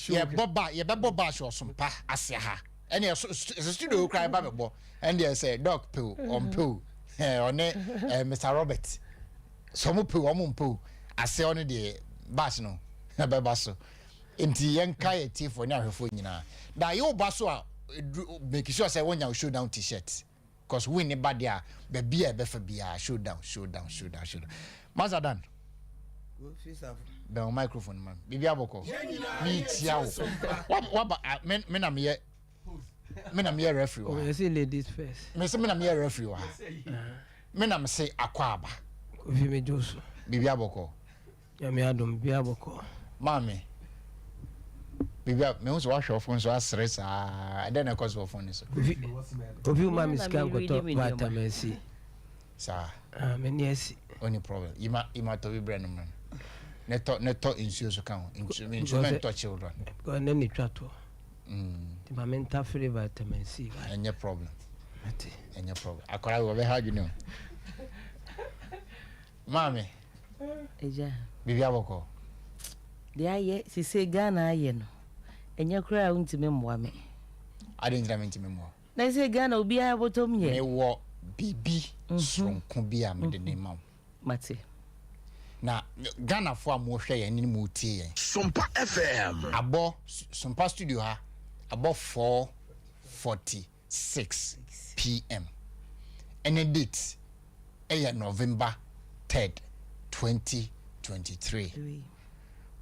boba so sompa ase ha ene studio cry ba me bo and they say dog pill on pill on Mr. Robert so mo pill o mo pill ase on the bash no na be baso enti yenka ye tifo ni ahwefo nyina da yo baso a make sure say wonya showdown t-shirt because we ne bad there be bia be fa bia showdown Mazadan be on microphone man bibi aboko mi tia wo me na me referee wa you say ladies first me say me na me referee wa me na me say akwaba Kofi Mejoso bibi aboko ya me adom bibi aboko mami bibi me won so wa show phone so asre sa den na cause of phone so Kofi mami scan ko to vitamin C sa me ni asi any problem ima to be brand man neto insuo so kan instrument to children because then it twato the mental free vitamin C any problem akora we ha you know mami eja bibi aboko dia ye si se Ghana ye no enya kura untime mwa me adentramenti memo na se Ghana obi a botom ye me wo bibi sonko bi a me de ne mam mate na Ghana fo a mo hwe ye ni mo tie ye SOMPA FM abo SOMPA studio ha abo 4:46 p.m. any date November 3rd 2023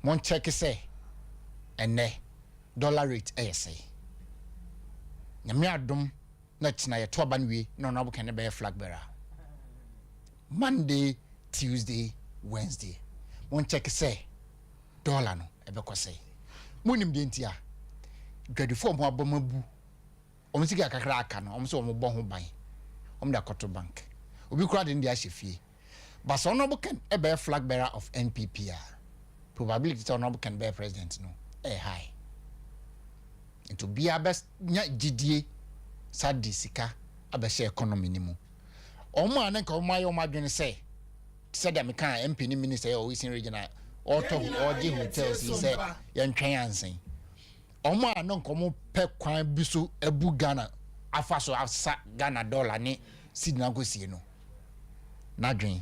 mon check say ene dollar rate say nyame adom na tina ye to aba nwe no na bokan be flag bearer Monday Tuesday Wednesday mon check say dollar no ebe ko say monim de ntia dwadefo mo abomabu omsiki akakra aka no omso mo bo ho ban omda koto bank obi kura de ndi ahefie but so no bokan ebe flag bearer of NPP probability to no bokan be president no high into be a best nya gidie sadi sika abehye economy ni mu omo anan ka omo ayo madwene say said me kan MP ni minister o Eastern regional auto oje hotels say yentwen ansen omo anan ka omo pe kwan biso ebu Ghana afaso asa Ghana dollar ni sidna gosie no nadwen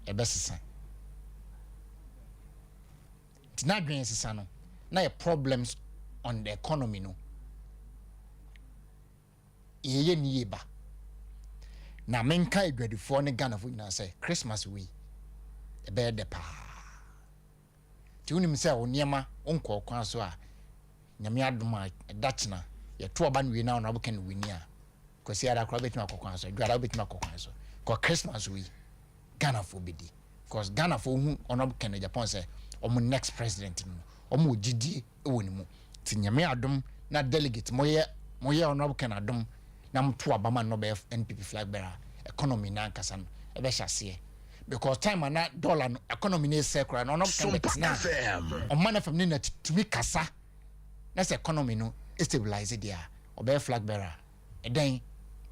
ebesesa tinadwen sesa no na problems on the economy no yeye ni yeba na menka edwadifo ne Ghana fo nyina say Christmas we ebe de pa ti unim say oniema onko kwan so a nyame adoma dachna ye to oba nwe na ona boken wini a kwasi ara kra betima kokwan so dwara betima kokwan so ko Christmas we Ghana fo bedi because Ghana fo hu ona boken Japan say omo next president no omo gidi ewoni mu ti nyame adom na delegate moye ona boken adom na mto abama no be NPP flag bearer economy na nkasa no ebe hyase because time na dollar no economy na sekura no can bet na on man FM ni na tumi kasa na se economy no stabilize dia obe flag bearer eden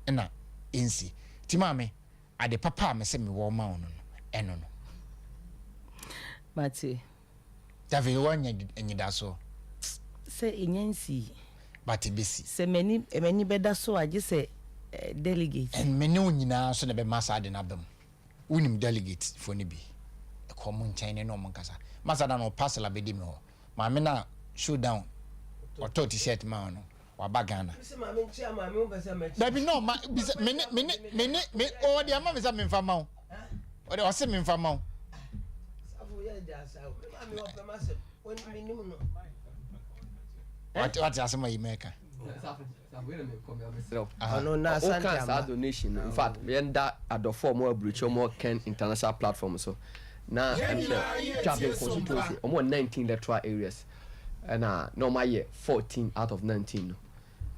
na NC timame ade papa me se me wo ma ono no eno no mate David wanya enyida so se enyansi but besi se many beda so age se delegate and many nyina so na be masa de na bam unim delegate for ni bi e ko mun chain no mun kasa masa da no parcel abedi me ho ma me na showdown auto t-shirt ma no wa bagana baby no ma me o de ama me sa me mfa ma o de o se me mfa ma o what asema imeka ɔno na asante ama donation in fact yɛnda adɔfo mo abruchi mo Ken international platform so na travel constituency ɔmo 19 electoral areas na normal year 14 out of 19 no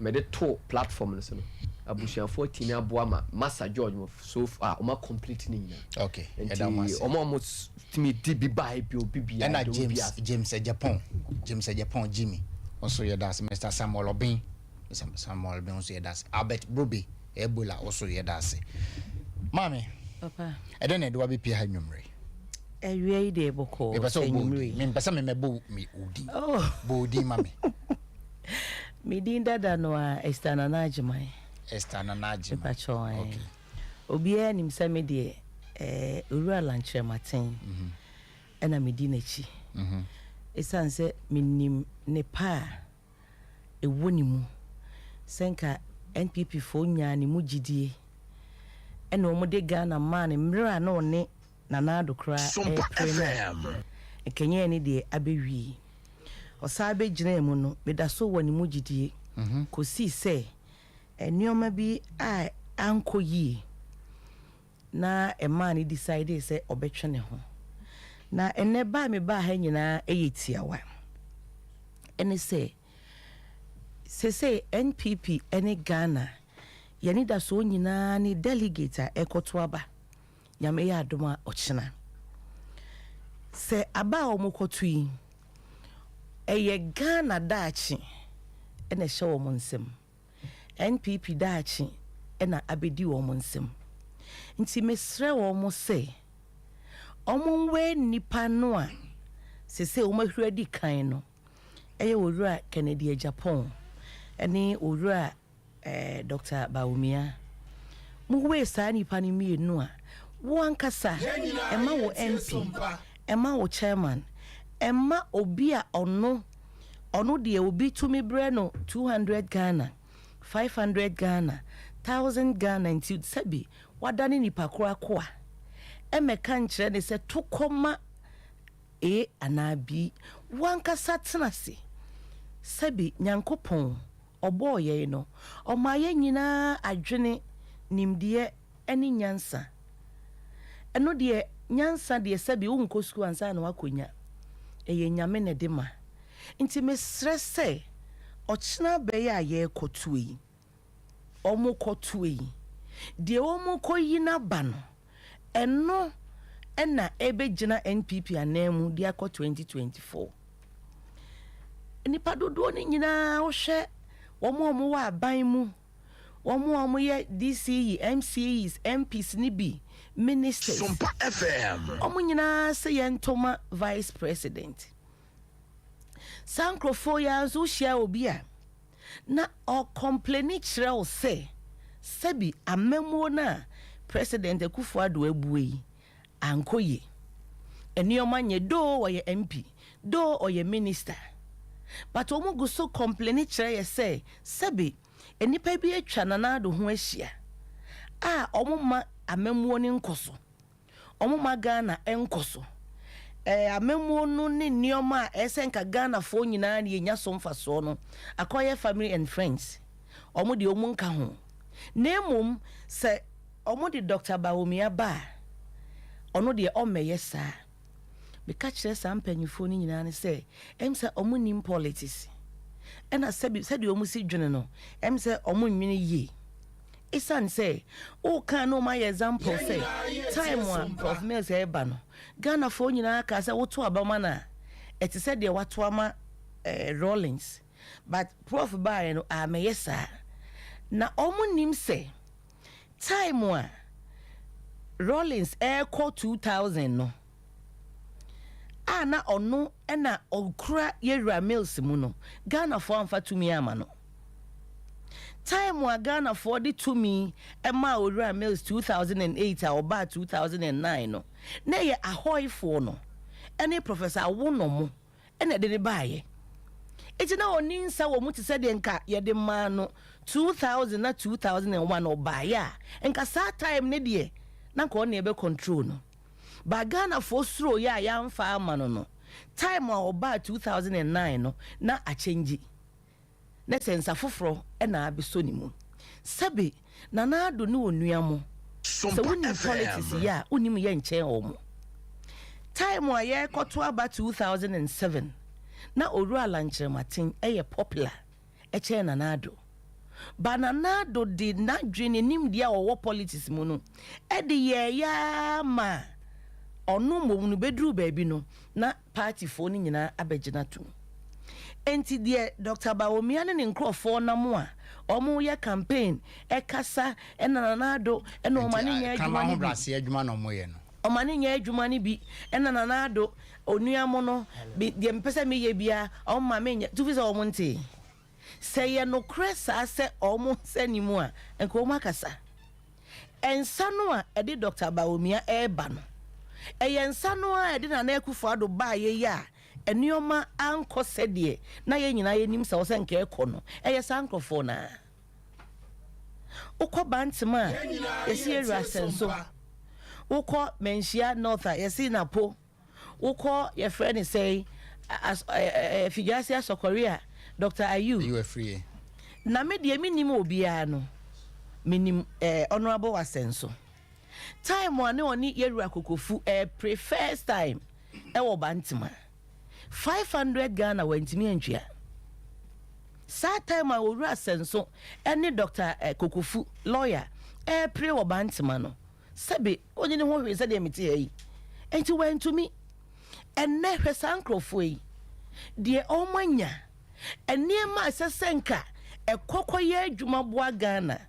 me de to platform no so no abusuan 14 aboa ma Master George mo so far ɔmo complete ni nyina okay ɔmo timi di bi bai bi obi bia na James Japan Jimmy also yedas Mr. Samuel Obin also yedas Albert Brobe Ebola also yedas mami papa eden na do bi pia ha nwumre ewie ide boko enumre me pesa me mebo me odi bodi mami me din dada no a Estana Najimai pacho okay obia nim se me de owura lanche maten ena me di nachi esan se minim ne pa ewoni mu senka NPP fo nya ne mu gidie ena omo de Ghana man mra na one nanado kra Kenya ni de abewi osa be gina mu no me da so woni mu gidie kosi se enioma bi a ankoyi na a man decide say obetwe ne ho na ene ba me ba ha nyina eyetiawa ene say NPP ene Ghana yani da so nyina ni delegate ekoto aba nyame ya adoma ochina se aba omokoto yi eye Ghana daachi ene hye wo monsem NPP daachi ena abedi wo monsem nti mesre wo mo se omonwe nipa no a se o mahwura di kan no eye owura Kennedy Agapong ene owura Dr. Baumia muwe sa nipa ni mienu a wo ankasa ema wo MP ema wo chairman ema obi a ono de obi to me bre no 200 Ghana 500 Ghana 1000 Ghana nti sabi wadane nipa kora koa emeka nkyere ne se tokoma anabi wankasa tenase sabi nyankopon oboye no omaye nyina adwene nimdie eni nyansa eno de nyansa de sabi unkosu ansa na wakonya eye nyame ne de ma nti mesre se ochina be ya ye kotuyi omo kotuyi de omo koyi na ba no eno ena ebe gina NPP anemu dia ko 2024 nipa dodo ni nyina wo hwe omo wa aban mu omo ye DCE MCEs MPs ni bi ministers SOMPA FM omo nyina se ye ntoma vice president sankrofo ya zo hia obi a na o complain kire o se sabi amemo na president Akufo-Addo abuei ankoye enioma nye do wo ye MP do o ye minister but omo go so complain kire ye say sabi enipa bi atwa nanado ho ahia a omo ma amemo ni nkoso omo ma Ghana enkoso amemo no ne nioma esenka Ghana fo nyina na yenya somfa so no akoye family and friends omo de omo nka ho nemum se omo de Dr. Baumia ba ono de omeye sa be ka kire sa mpanyifo ni nyina ne se emse omo nim politics ena sabi omo si dwene no emse omo nwene yi isan say o kan no my example say time one Prof Mills eba no Ghana fo nyina ka say wo to abama na eti say de wato ama Rollins but Prof ba no ameyesa na omo nim say time one Rollins call 2000 no ana ono ena okura yewura Mills mu no Ghana fo amfa tumi ama no time wa Ghana for the to me Emma Owura Mills 2008 or ba 2009 no na ye ahoy for no any professor wono mo ena de baaye eti na oni nsa wo muti se de nka ye de ma no 2000 na 2001 o baaya nka sa time ne de na nka ona ebe control no ba Ghana for suro ya amfa ama no time wa o ba 2009 no na a change na sensa foforo na abeso ni mu sabe na na ado ne onua mo so woni politics ya onim ye nche omo time wa ye koto aba 2007 na oru alanche matin eye popular eche na nado bananado di na dwene nim dia wo politics mu no e de ye ya ma onu mo nu bedru baabi no na party fo ni nyina abegina to enti de Dr. Bawumia ne nkrofo na mo a omo ye campaign e kasa e nanado e no mane nya adwuma ni brase adwuma no mo ye no omane nya adwuma ni bi e nanado onua mo no de mpese me ye bia o ma me nya tu fi so omo nti se ye no kresa se omo sanimu a enko o makasa ensa no a e de Dr. Bawumia e ba no e ye ensa no a e de na akufo ado ba ye ya enioma anko sedie na ye nyina ye nim se wo se nka ekọ no e ye sankrofo na ukọ bantima ye si eru asenso ukọ menhia north ye si napo ukọ ye friend say figasi asokoria Dr. Ayu you are free na me de minim obia no minim honorable asenso time one oni yeru akokofu pre first time e wo bantima 500 Ghana wentimi antwia sa time a oru asenso ene Dr. Kokofu lawyer pre wo bantima no sebe onye ne ho hwe se de meti yi enti wentumi enne hwesankrofo yi de omanya enne ma sesenka ekokoye adwuma boa Ghana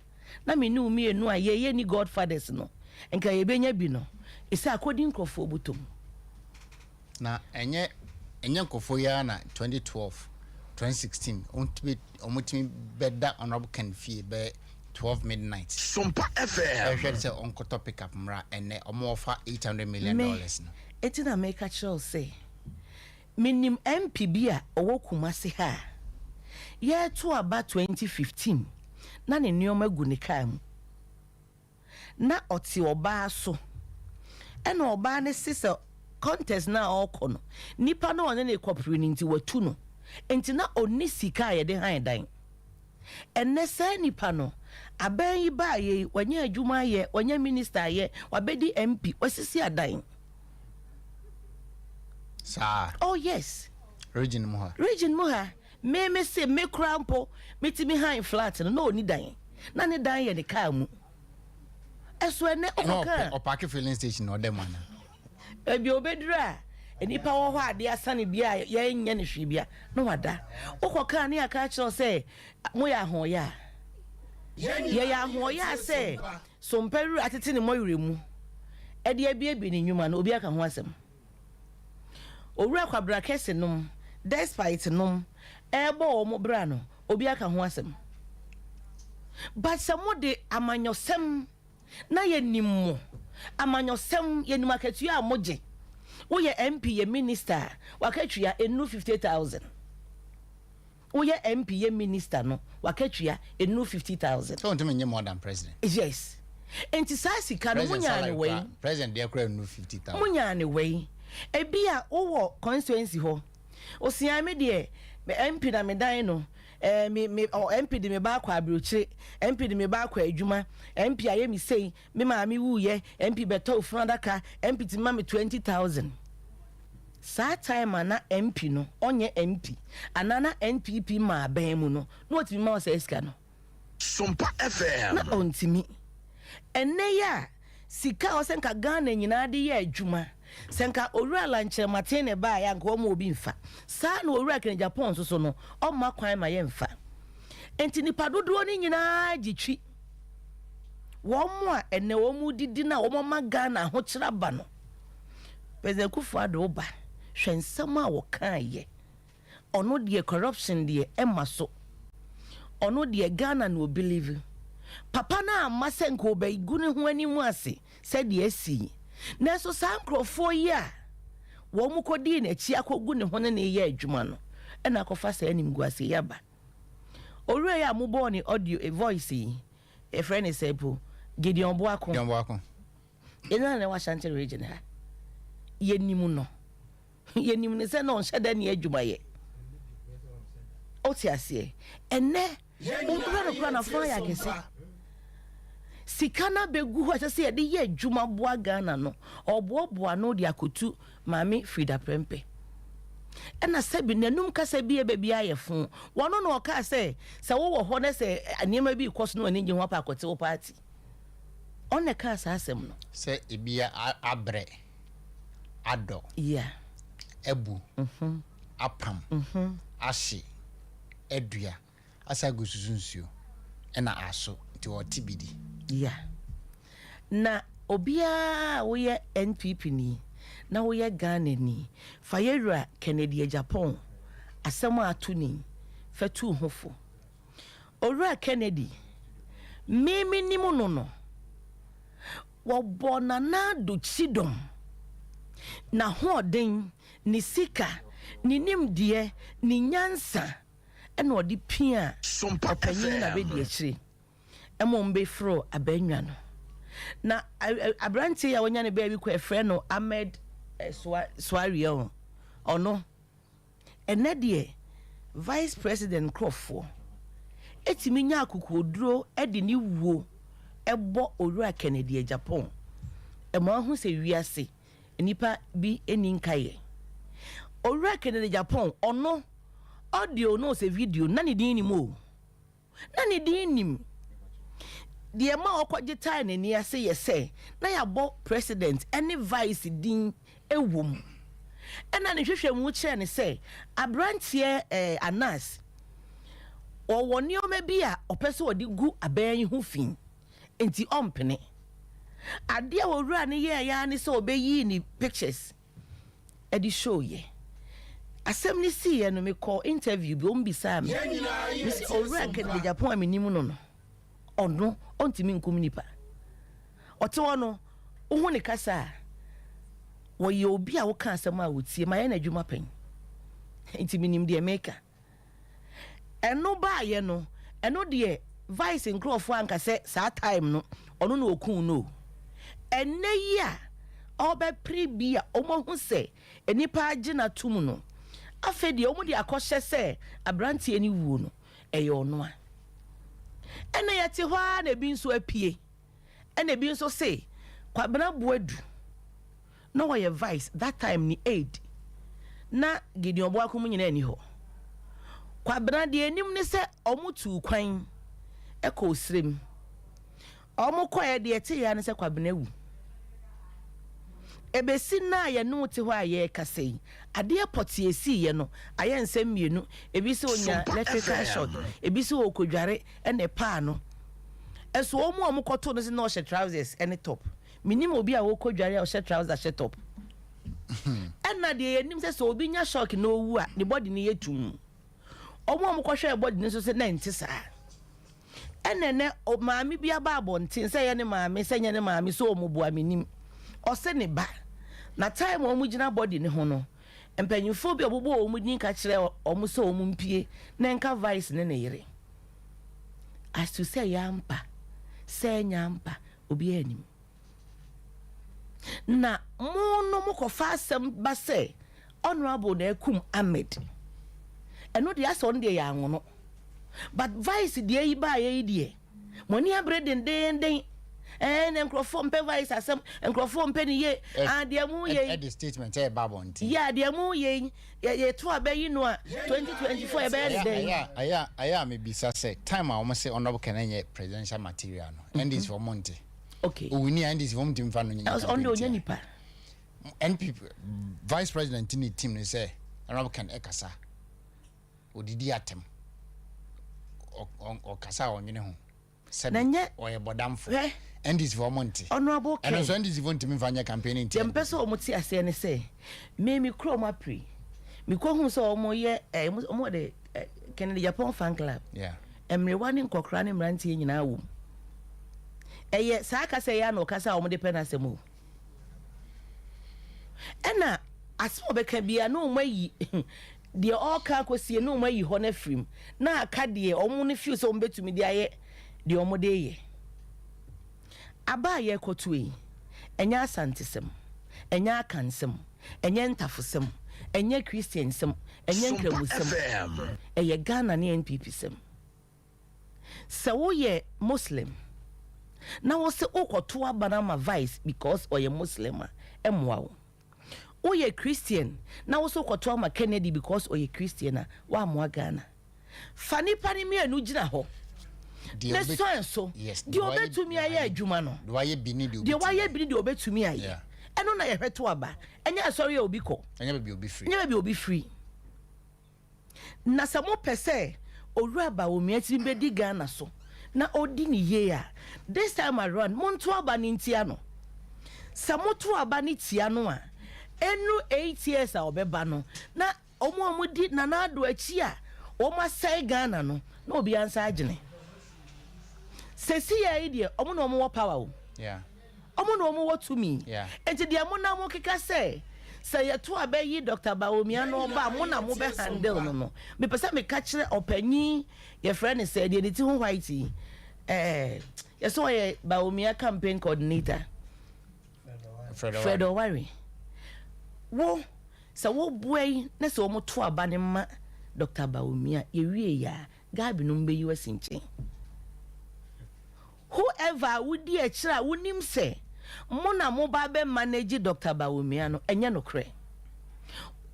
na me nu mi enu a ye ni godfathers no enka ye benya bi no isa according krofo butom na enye nkofo ya na 2012 2016 omutimi beda honorable Ken fie be 12 midnight SOMPA FM I heard say onko topic up mra ene omo offer $800 million no etina make a show say minim MP bia owo kumase ha ye to aba 2015 na ne nioma gu ne kam na oti oba so ena oba ne sisa contest na okono nipa no one na kwapre ni nti watu no enti na oni sika ye de han dan enne sa nipa no aban yi ba ye wanya adwuma ye wanya minister ye wabedi MP wasisi adan sa oh yes region muha me se me krampo metimi han flat no oni dan na ne dan ye de ka mu eso ene oka o park filling station no dem ana ebi obedura enipa wo ho ade asane bia ye nya ne hwe bia no wada okoka ne aka kiro se mo ya ho ya ye ya ho ya se somperu atete ne moyure mu ede abi ne nwuma no obi aka ho asem owura kwabra kese nom despite nom ebo mo bra no obi aka ho asem but samode amanyosem na ye nimmo amanyosem ye nimakatu a moje wo ye MP ye minister wakatua enu 50,000 wo ye MP ye minister no wakatua enu 50,000 so ntime nye more than president yes enti sasika no munya ne we president dey akra enu 50,000 munya ne we ebia wo constituency ho osia me de MP na me dan no me MP de me ba kwa abrochire MP de me ba kwa adwuma MP aye mi sei me ma me wuye MP beto frandaka MP ti ma me 20,000 sa time na MP no onye MP anana NPP ma ban mu no no otimi ma o se eska no SOMPA FM na ontimi enne ya sika o senka Ghana nyina de ye adwuma senka owura lanche matene ba ya nko mo obi mfa sa na owura ken Japan so no o ma kwan ma ye mfa enti nipa dodo ni nyina gitwi wo mo a ene wo mu didi na wo ma Ghana ho kira ba no President Kufuor ba hwensam a wo kan ye ono de corruption de emaso ono de Ghana no believe papa na amasenko ba igune ho ani mu ase said yesi na so sankrofo yi a wo mu kodi na chi akogu ne ho ne ye adwuma no e na akofa sa anim guase yaba owura ya mu bo ni audio a voice yi e friend sepo Gideon Boako ina na Washington region ha yenim no yenim ne se no nheda ne adwuma ye otiasie ene ukura na fa ya gese sikana begu ho ase ye de ye adwuma boa Ghana no oboaboa no de akotu mami Frida Prempe ena sebi nanum kasa bi ebebi ayefo wono no ka se wo ho ne se anema bi koso no ani gye ho pa akote wo party on ka sa asem no se ebia abre ado ebu apam ashi edua asa gosusunsuo ena aso ti otibidi na obia wo ye NPP ni na wo ye Ghana ni fayerua Kennedy Agapong asem atuni fatu hofo owura Kennedy mimi nimu no wo bona na do chidom na hoden ni sika ni nimdie ni nyansa ena odi pia opanyin na bedi akire emombe fro abanwa no na abranti ya wonya ne ba bi ko efre no Ahmed Swariel ono enedie vice president Crawford etimi nya akukoduro edi ni wuo ebo owura Kennedy Agapong emo hu se wiase nipa bi eninkaye owura Kennedy Agapong ono audio no se video na ne din ni mo na ne din nim de ma okwaje time ni ase yese na ya bo president any vice din ewom ena ne hwehwe mu kire ne se abrantie Anas woni o mebi a opese odi gu aban hu fin enti ompene ade a wowura ne ye ya ne se obeyi ni pictures edi show ye asem ni si ye no me call interview bi ombisa me misi owura Kennedy Agapong amenimu no ono ontimi nkum nipa ote wono wo ne kasa wo ye obi a wo ka asem a wotie ma ye na adwuma pen ntimi nim de maker eno ba ye no eno de vice Crawford anka se sa time no ono na okun no enne yi a obe pribia omohu se enipa agina tum no afedi omo de akɔhye se abrantie ni wuo no eye ono a ena yete ho a na bi nso apie ena bi nso se kwabena boadu no wo ye vice that time ni aid na Gideon Boakum nyina ani ho kwabena de enim ne se omutu kwan eko osrem omukoye de ete ya ne se kwabena wu ebesi na ye no te ho aye kasei ade potie si ye no aye nsem mienu ebisi onya electrical shot ebisi okodware ene pa no eso omu koto no se no she trousers ene top minim obi a okodware a she trousers she top ena de ye nim se so obi nya shock na owu a ne body ne yetum omu kohwe body ne so se na ntisa enene o maami bia ba abontin se ye ne maami se nye ne maami so omu bua minim ose ne ba na time omu gina body ne ho no empanyifo bi obobo omu din ka kire omu so omu mpie na nka vice ne ne yire as to say yampa se nyampa obi anim na mono mukofa asem ba se honorable na ekum Ahmed eno de aso de ya anwono but vice de yi ba ye die moni abre den and Crawford mpe vice asem Crawford mpe ni ye de mu ye at the statement e babo nti de mu ye to abayi no a 2024 e be dey aya me bisa say time a o say honorable kenenye presidential material no and this for monte okay o wini and this for monte mfa no nya on do nya nipa NPP vice president ni team ni say honorable Ken Ekasa odidi atem o kasa onwene ho nanye oye bodamfo and this for monte honorable Ken and so and this want to me fanya campaign in dem person o muti ase ne say me kro ma pre me ko hu so omo ye omo de Kennedy Agapong fan club emre wani nkokra ne mrantie nyina wo eye sa ka say ya no kasa omo de penasem o ena aso beka bia no mayi de all ka kosie no mayi ho na frim na aka de omo ne feel so mbetumi de aye de omo de ye aba ye kotue enya asantesem enya akansem enya ntafosem enye Christian sem enye nkramusem eye Ghana ne NPP sem se wo ye Muslim na wo se okoto abanama vice because oye Muslim emwa wo ye Christian na wo se okoto ama Kennedy because oye Christian wa amwa Ghana fani pani me anu gina ho the so yes the obetumi aye adwuma no the waye bini the obetumi aye eno na ye hweto aba enya sorry obi ko enya be obi free na samo pese owura ba omia ti be Ghana so na odi ni ye a this time around monto aba ni ntia no samo to aba ni tia no a enu 8 years a obeba no na omo di na na ado achi a omo sai Ghana no na obi ansa agene sesi ya ide omo no omo power o yeah omo no omo to me yeah enti de mo na mo keka say to abayi Dr. Bawumia no ba mo na mo be handle no me pese me ka kire opanyi ye friend say de ti ho white ye so ye Bawumia campaign coordinator Fred Owari wo sa wo boy na se omo to aba ne ma Dr. Bawumia ye wie ya gabi no mbe US nche whoever wudi e kira wonim se mona mo ba be manage Dr. Bawumia no enye no kre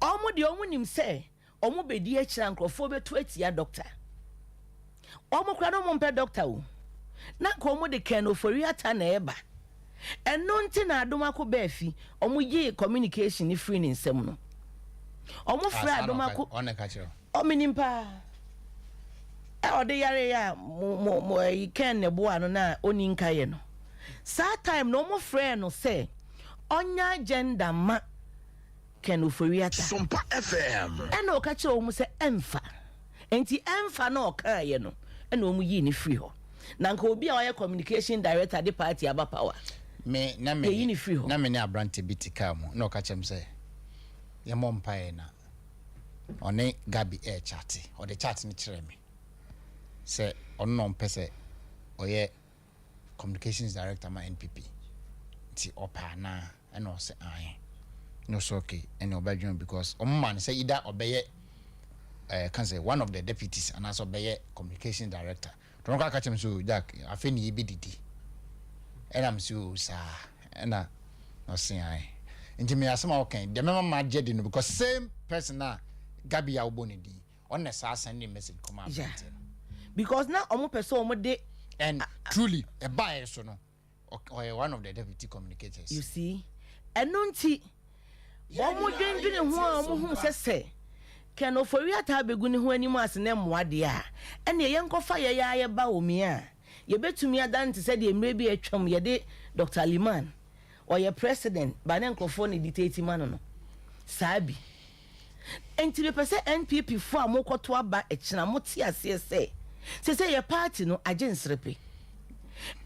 omo de omo nim se omo be di e kira nkrofo be to atia doctor omo kra no mo mpe doctor o na ko omo de ken ofori ata na eba eno nti na adoma ko ba fi omo yi communication ni free ni nsem no omo fra adoma ko on ka kira ominimpa ode yare ya mo ken ne bo ano na oni nkaye no saa time no mo frɛ no sɛ onya agenda ma ken oforiata SOMPA FM ɛna oka kyerɛ wo sɛ emfa enti emfa na oka ye no ɛna omu yi ni free ho na nka obi a ɔyɛ communication director de party aba power me na me yi ni free ho na me ne abrante bitika mo na oka kyerɛ sɛ ye mo mpae na one Gabi chat o de chat ni kyerɛ me sɛ ɔno no mpɛ ɔyɛ communications director ma NPP ti opa na and o say aye no so okay and obedient because man say either obeye can say one of the deputies and also obeye communications director don't catch him so Jack afeni bi didi and am so sa and no say aye nti me asema okay the mema ma jedi no because same person na Gabi ya oboni di on the sa send message come out because now omo person omo de and truly a buyer so no or one of the deputy communicators you see enunti omo dwendwene ho omo hu sese ken ofori ata begu ne ho anim ase na moade a ene ye nkofa ye ya ye ba omi a ye betumi adante se de emre bi atwam ye de Dr. Liman or ye president ba ne nkofo ne dictate man no sabi enti be pese NPP fo amokoto aba e kina moti ase se ye party no agensrepe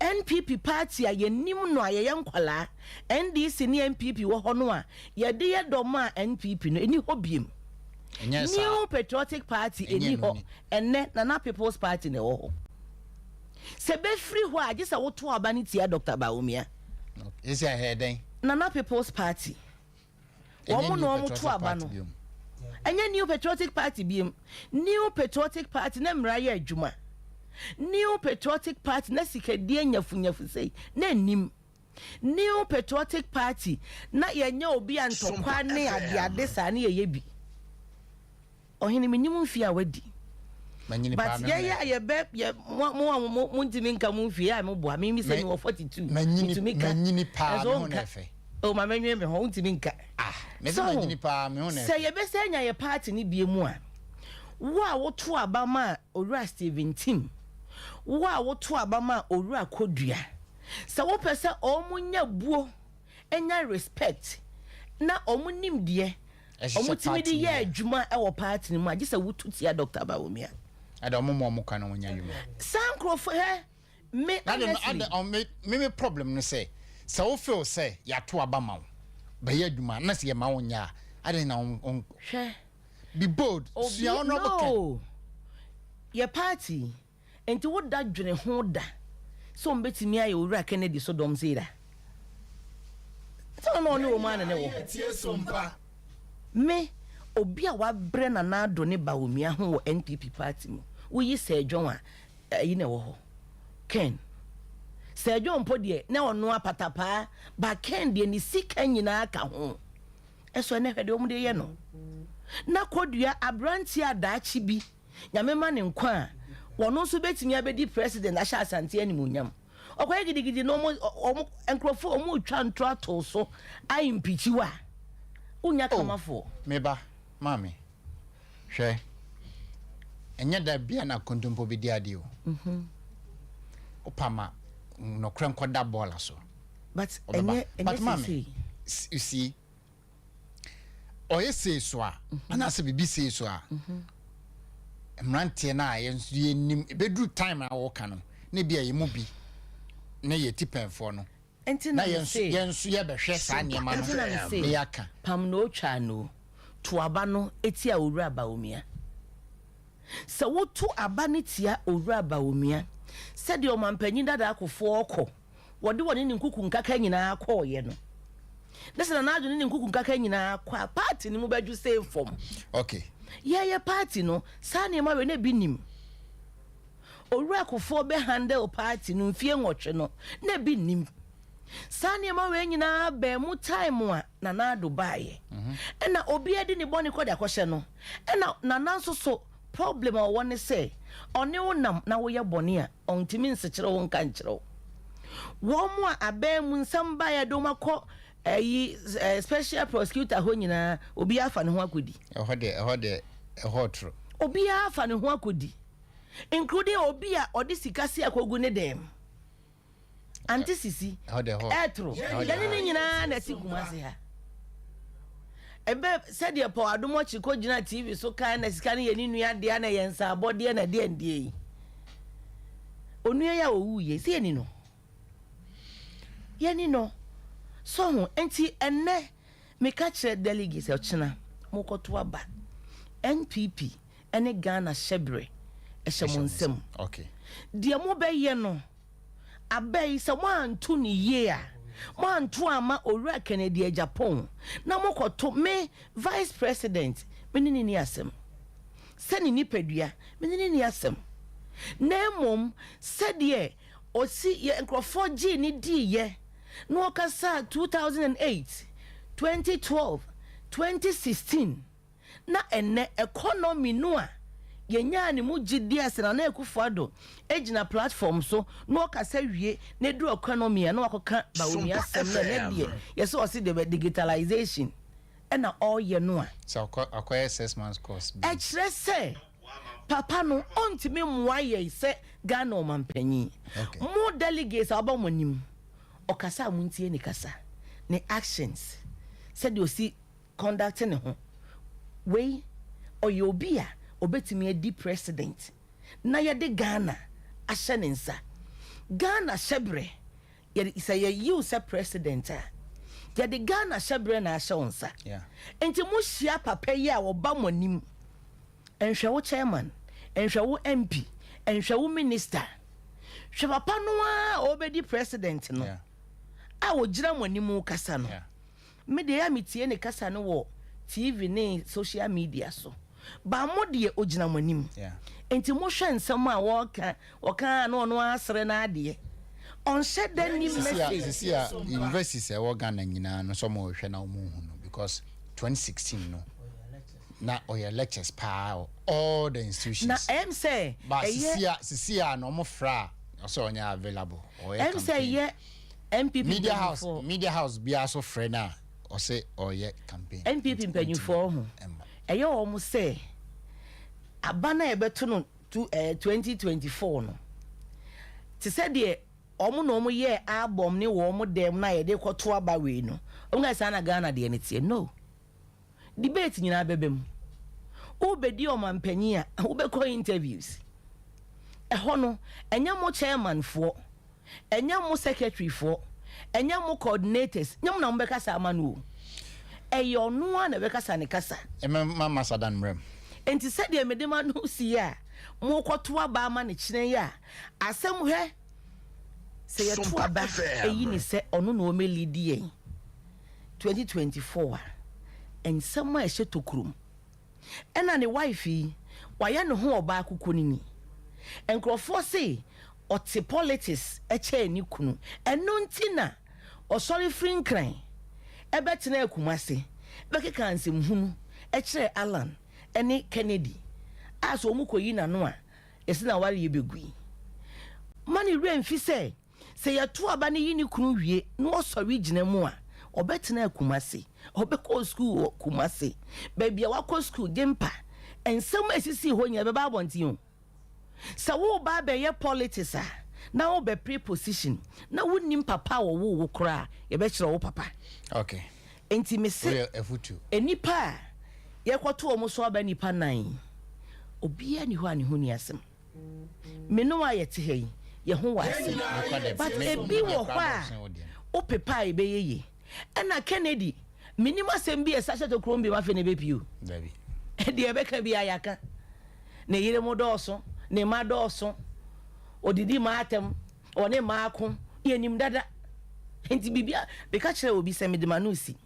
NPP party a ye nim no a ye yankwala NDC ni NPP wo ho no a ye de ye doma NPP no eni hobiem New Patriotic Party eni ho enne Nana People's Party ne wo ho se be free ho agesa wo to aba ni tia Dr. Bawumia is ya heading Nana People's Party wo mo no mo to aba no enye New Patriotic Party biem New Patriotic Party na mra ya adwuma New Patriotic Party na sikadie nyafunyafu sei na nim New Patriotic Party na yenya obi antokwa ne ade sa na ye bi ohini minim mfi a wadi manyini pa but ye be ye mo ntimi nka mo mfi a mo boa mi se ni 42 manyini pa mo na fe o ma menwe me ho ntimi nka me se manyini pa me ho na se ye be se nya ye party ni bie mu a wo a wo to aba ma Owura Steven Tim wo a wo to aba ma Owura Kodua se wo pese o munya buo enya respect na o munim de omutimi di ye adwuma e wo party ni mu agisa wututia Dr. Bawumia ada omo ka na wonya yuma sankrofo he me me problem no say se wo feel say ya to aba ma wo ba ye adwuma na se ye ma wonya ada na hwe be bold so ya no ye party enti wo da dwene ho da so mbetimi aye Owura Kennedy so dom zira so no wo man ne wo SOMPA me obi a wabrɛ na na do ne Bawumia ho wɔ NPP party mu woyi Sir John a yi na wɔ hɔ Ken Sir John po de na ɔno apatapa ba Ken de ni sika nyina ka ho eso ne hwede omu de ye no na kodua abranti adaachi bi nyamema ne nkwa a wɔno nso betimi abedi president ahya asante animunyam okoye gidigidi no omo enkrofo omo twa ntro ato so ai mpichiwa unya kamafo meba mami hwe enye da bia na kontompo bi di ade o opama no krenko da bola so but enye you see oye say so a anase bibi say so a emrante na yensu nim bedru time na wo ka no na bia ye mu bi na ye tipenfo no na yensu ye behwe sa niema no me yaka pam no twa no to aba no etia owura Bawumia se wo to aba ne tia owura Bawumia se de o mampanyi dada akofo okọ wode woni ne nkuku nkaka nyina akọ ye no desa na adwo ne nkuku nkaka nyina akọ party ni mu badwu say form okay ye party no sa niema we na bi nim owura akofo be handle party no mfie nwotwe no na bi nim sa niema we nyina ba mu time a na na do baaye na obi adi ne boni koda kwhye no na nanso so problem a woni say oni wonam na wo ye boni a ontimi nsechire wo nka nchire wo mu a aba mu nsam ba ya do makọ special prosecutor ho nyina obi afa ne ho akodi ehotro obi afa ne ho akodi including obi a odi sikasi akogu ne dem antisisi etro yani ne nyina na sigumase ha ebe said ye po adomo chiko gina TV so kan na sika ne ye ni nua de na ye nsa abode na de ndie onua ya owuye se ye ni no so enti enne me ka kire delegates ochina mokoto aba NPP ene Ghana shebre ehemonsem okay de mo be ye no abai se mo antu ni ye a mo antu ama owura Kennedy Agapong na mokoto me vice president me ni asem se ni nipadua me ni asem na mom se de osi ye enkrofo gi ni di ye no kasa 2008 2012 2016 na enne economy no a yenya ne mu gidi asena na ekufuado ejina platform so no kasa wie na du economy na wakoka Bawumia sem na die yeso osi de digitalization na all ye no a so acquire 6 months course ekire se papa no ontimi mwa ye se Ghana omampanyi mu delegates abamonim okasa muntie ne kasa ne actions said you see conducting ho we oyobia obetimi edi president na ye de Ghana ahye ne nsa Ghana shebre ye say you say president ye de Ghana shebre na ahye nsa enti mu hia papa yi a wo ba monim enhwe wo chairman enhwe wo MP enhwe wo minister hwe papa no a obedi president no a wo gira monim kasa no me de ya metie ne kasa no wo TV ne social media so ba mo de ogina monim enti mo hwe nsem a woka no no asre na ade on shed then ni message universities e wo Ghana nyina no so mo hwe na mo hu no because 2016 no na oya lectures pa all the institutions na em say sisia no mo fra so onya available em say ye MPP media house bia so frɛ na o say oye campaign MPP mpanyufo ho eye o mo say abana ebeto no 2024 no ti say de omo no mo ye album ni wo mo dem na ye de kwoto aba we no o nga sa na Ghana de ne tie no debate nyina bebem o bedi o mampanyi a o be ko interviews ho no enya mo chairman fo enya mo secretary fo enya mo coordinators nyam na mo be kasa amanu eyo no a na be kasa ne kasa mama sadan mrem enti said de medema no si a mo kwoto aba ama ne kire ya asem he se ye to aba eyi ni se ono no me lead ye 2024 ensem a ehye tokurum ɛna ne wife yi wayɛ ne ho ɔbaa kuku ne ni nkurɔfoɔ se ɔte politics ɛkyɛ ni kunu ɛno nti na ɔsɔre firi nkran ɛbɛtena akuma se bɛkeka nsɛmhunu ɛkyerɛ Alan ɛne Kennedy a so ɔmu kɔyi n'ano a ɛsi na ware yɛ bɛgui mane wura mfi sɛ yɛto aba ne yi ne kunu wie na ɔsɔre gyina mu a ɔbɛtena akuma se ɔbɛkɔ school wɔ kuma se baabi a wakɔ school gempa nsɛm asisi hɔ nyɛ bɛba abɔnten o sɛ wo ba bɛyɛ politics a na wo bɛ preposition na wonnim papa wɔ wo koraa yɛbɛkyerɛ wo papa okay enti me se enipa a yɛkɔto ɔmo so aba nipa nan obiara ni hɔ a ne ho ni asɛm me no a yɛte ha yi yɛ ho wɔ asɛm but ebi wɔ hɔ a o pepa a ɛbɛyɛ ye ɛna Kennedy minim asɛm bi ɛsa hyɛ to krom bi ma fe ne bɛpio dabi deɛ ɛbɛka bi ayaka ne yere mo dɔɔso ne ma dɔɔso odidi ma atem ɔne ma ako yɛnim dada enti bibia bɛka kyerɛ obi sɛ mede ma no si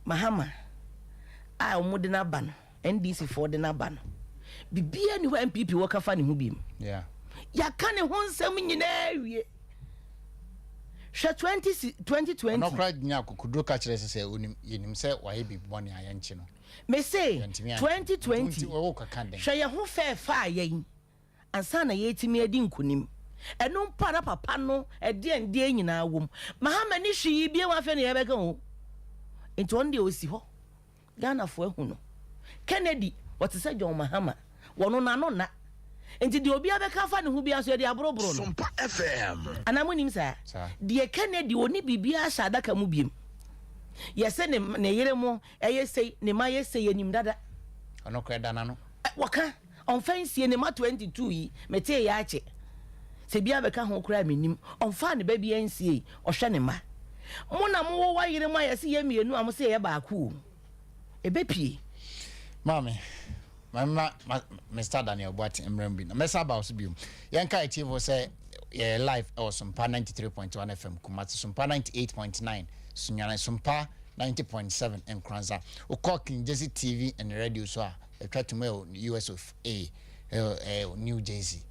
Mahama a ɔmo de na ba no NDC for de na ba no bibia ni hɔ MPP wɔ kafa ne ho biem yaka ne ho nsɛm nyinaa wie hwɛ 2020 no kra nya kokodo ka kyerɛ sɛ onim yenim sɛ wayɛ bi bɔne ayɛ nkye no me say 2020 hwɛ yɛ ho fɛ fa yɛn ansa na yɛtimi adi nkonim ɛno mpa na papa no ɛde nyinaa wom Mahama ni hwi bie wa fɛ ne yɛbɛka ho enti on de osi hɔ Ghana fo ahu no Kennedy wɔte sɛ John Mahama wɔno na no na enti de obi abɛka fa ne ho bia so yɛde aboroboro no SOMPA FM ana monim sa de Kennedy oni bibia hye adaka mu biem yɛsɛ ne yere mo ɛyɛ sei ne ma yɛ sei anim dada ɔno kɔ dana no wɔka ɔmfansie ne ma 22 yi mete yɛ akye sɛ bia bɛka ho kora menim ɔmfa ne ba bia nsie ɔhwɛ ne ma mo na mo wɔ yere mo ayɛ se yɛ mienu a mo se yɛ baako ɛbɛpie mame mama Mr. Daniel Boate Mrambi na mesa ba so biom yenka etivo say live SOMPA 93.1 FM Kumasi SOMPA 98.9 Sunyana SOMPA 90.7 Nkranza King Jersey TV and radio so a try to mail US of A New Jersey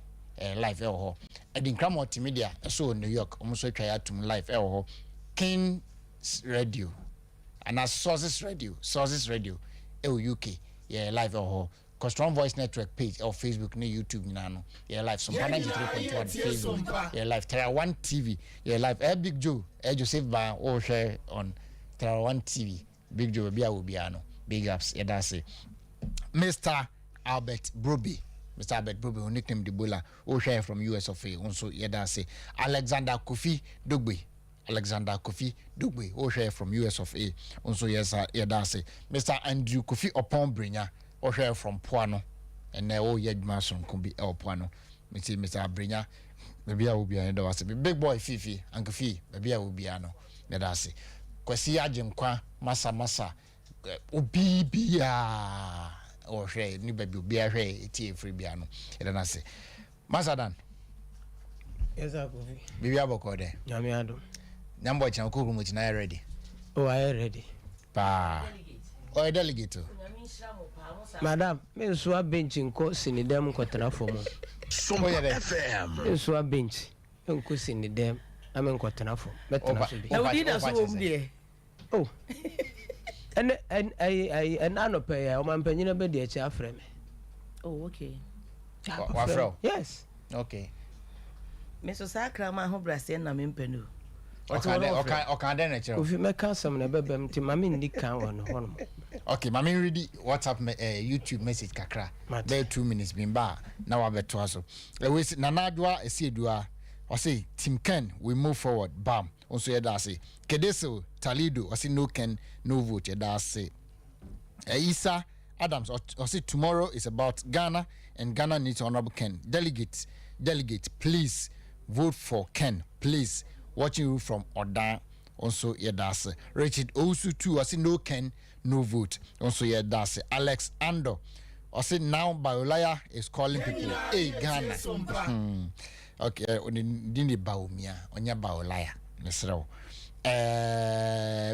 live ho Edinkra multimedia so New York almost try to live ho King Radio and as Sources Radio UK live ho Strong Voice Network page or Facebook ni YouTube ni nano live SOMPA 93.1 Facebook live Terra 1 TV live Big Joe Joseph Ba or share on Terra 1 TV Big Joe bia will be ano big ups say Mr. Albert Broby who nicknamed Debola or share from US of A also say Alexander Kofi Dugbe or share from US of A also yes say Mr. Andrew Kofi Opon Brinya or share from Puano and now Yedmason could be El Puano. Mr. Brinya, maybe I will be an was big boy Fifi, Uncle Fee, maybe I will be ano. Medasi. Kwasia Jimqua, Massa, Ubibia, or share, new baby, be a ray, tea free piano. And I say, Masadan. Yes, I will be. Be able to there. Yamiado. Number Chan Kukum, which I ready. Oh, I ready. Pa. Or a delegate. Madam, me so a bench in course in the dam cotton for me. SOMPA FM. Me so a bench in course in the dam. I'm in cotton for. Now did us home there. Oh, and I no pay. I'm penny a bed, dear frame. Oh, okay. Yes. Okay. Mr. Sakra, my home brassian, I'm in Penu. Okay, if you make some nebem to mammy Nick one. Okay, mammy ready WhatsApp YouTube message kakra. There 2 minutes been bar. Now I bet twice. We see Nanadwa Esidua or say Team Ken we move forward. Bam. Also yada say Kedeso Talido or say no Ken no vote yada say Isa Adams or say tomorrow is about Ghana and Ghana needs honorable Ken. Delegate, please vote for Ken, please. Watching you from Oda, also Yedase. Richard Osu too, I see no Ken, no vote. Also Yedase. Alex Ando, I see now Baolaya is calling people. Hey Ghana. Okay, Dini Baumia, Onya Baolaya. Nesro.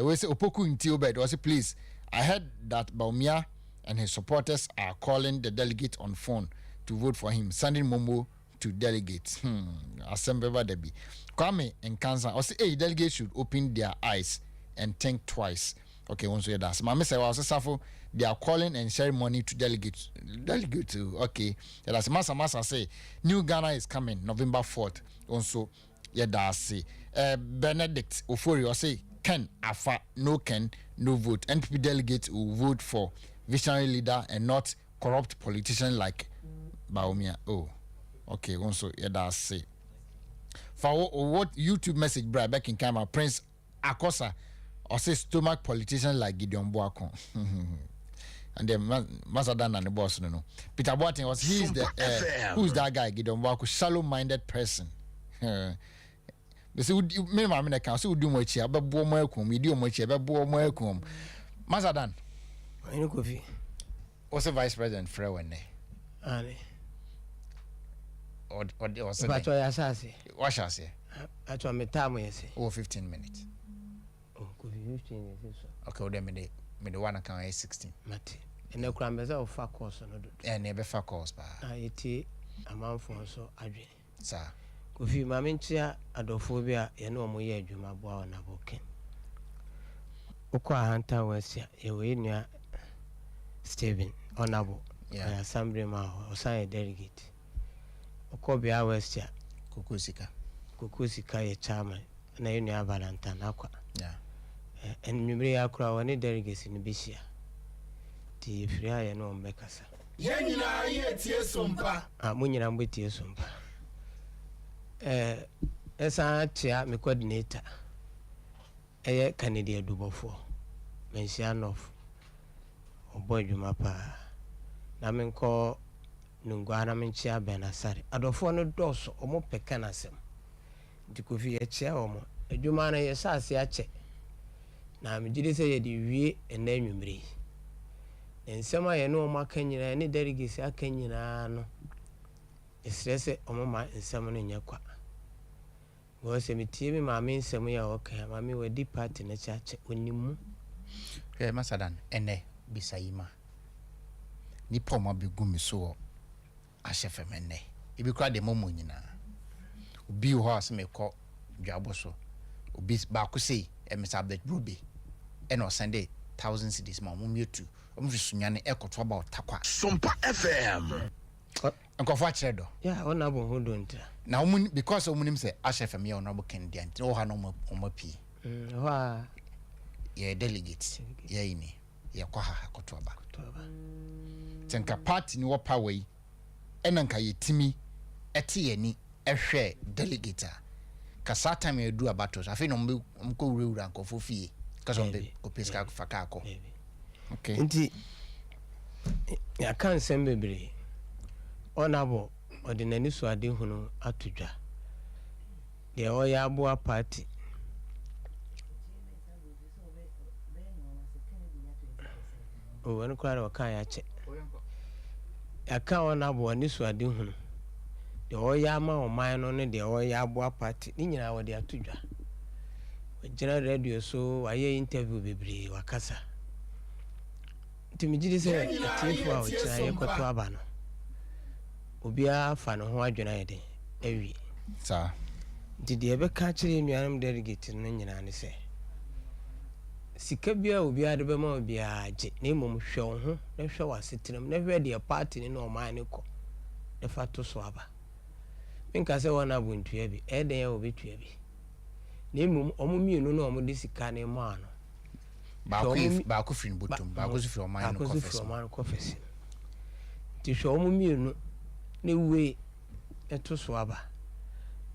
We say Opoku in Tiobed, I say please. I heard that Baumia and his supporters are calling the delegate on phone to vote for him, sending Momo to delegates. Assembly Debbie. Kwame and Kansa, or say, hey, delegates should open their eyes and think twice. Okay, once we that's Mama say, well, so they are calling and sharing money to delegates. Delegate to, okay. That's Masa say, New Ghana is coming November 4th. Also, yeah, that's Benedict Ofori, or say, Ken, Afa, no Ken, no vote. NPP delegates will vote for visionary leader and not corrupt politician like Baumia. Oh, okay, also, yeah, that's it. For what YouTube message, Brad, back in camera, Prince Akosa, or say stomach politician like Gideon Boakon. And then Masadan and the boss, no. Peter Boateng was who's that guy, Gideon Boakon, shallow-minded person. They say, me, my man, I can't do much here, but Boakum, you do much here, but Boakum. Masadan. I know coffee. What's the vice president, Frewen? Annie. Or but I say, what shall I say? I told me time when you say, 15 minutes. Oh, could be 15 minutes. Okay, then me the one account is 16. Mate, and the crambers of far course on it. And never far course, pa. I eat a month for so I drink. Sir. Could you, Mamintia, adophobia, you know, my year, you my boy on a book. Okwa Hunter was here, you near Stephen, honorable. Yeah, assembly ma or sign delegate. Okobia West ya Kukusika ye chairman na yuni ya Valentine akwa. Yeah. And numeri akura wani delegates in Bishia. Ti fria ye no mbekasa. Yenyina ye tie sompa. Munyina mbe tie sompa. Esa chia me coordinator. Eye Kennedy Agyapongo. Mention of Oboy Jumapa. Na menko Nungwana menchia benasari adofo no doso omo peka nasem ndikofi ye chia omo adwuma na ye saase ache na megide se ye di wie ena nwumre ensema ye no omo akanyina ne delegate akanyina no esrese omo ma ensem no nyakwa go se mitie mi ma me ensem ya okay ma me wadi party na chache onimu Masadan ene bisayima ni poma begumi so Ashefemene. Ibi kwa de momo nyina. Obi ho ase me ko dwabo so. Obi ba ko sei Mr. Abdul Ruby. And or send 1,000 cedis ma mum yetu. Omo sunyane ekoto about takwa. SOMPA FM. Nkofo a kire do. Yeah, honorable hodo nta. Na omun because omunim say Ashefem ye honorable Kennedy anti o ha no mo pi. Wa Ye delegate. Ye ini. Ye kwa ha koto aba. Tenka party ni wo power yi. Enanka yetimi ete yani ehwe delegate kasa time edu abatos afi no mko wura nkofo fie kasa mbe kopeska faka akọ okay nti ya kan sembebre onabo ordinary so ade hunu atudwa de oya aboa party o wonu kwara wakan ya che aka ona bo ani so ade hunu de oya ma oman no ne de oya aboa party ni nyina wo de atudwa ojina radio so aye interview bebre wakasa timijide se atifu a ochina ye koto aba no obia fa no ho adwena ye de ewi sa didi ebe ka kire nuanam delegate no nyina ne se sika bia obia de be ma obia age na emom hwe ho na hwe wasetirem na hwe de party ne no man ne ko de fa to so aba minka se wona buntua bi eden ya obetua bi na emom omumienu na omo de sika ne ma no ba ko firi botum ba ko firi oman no kofesi ti hwe omumienu ne we eto so aba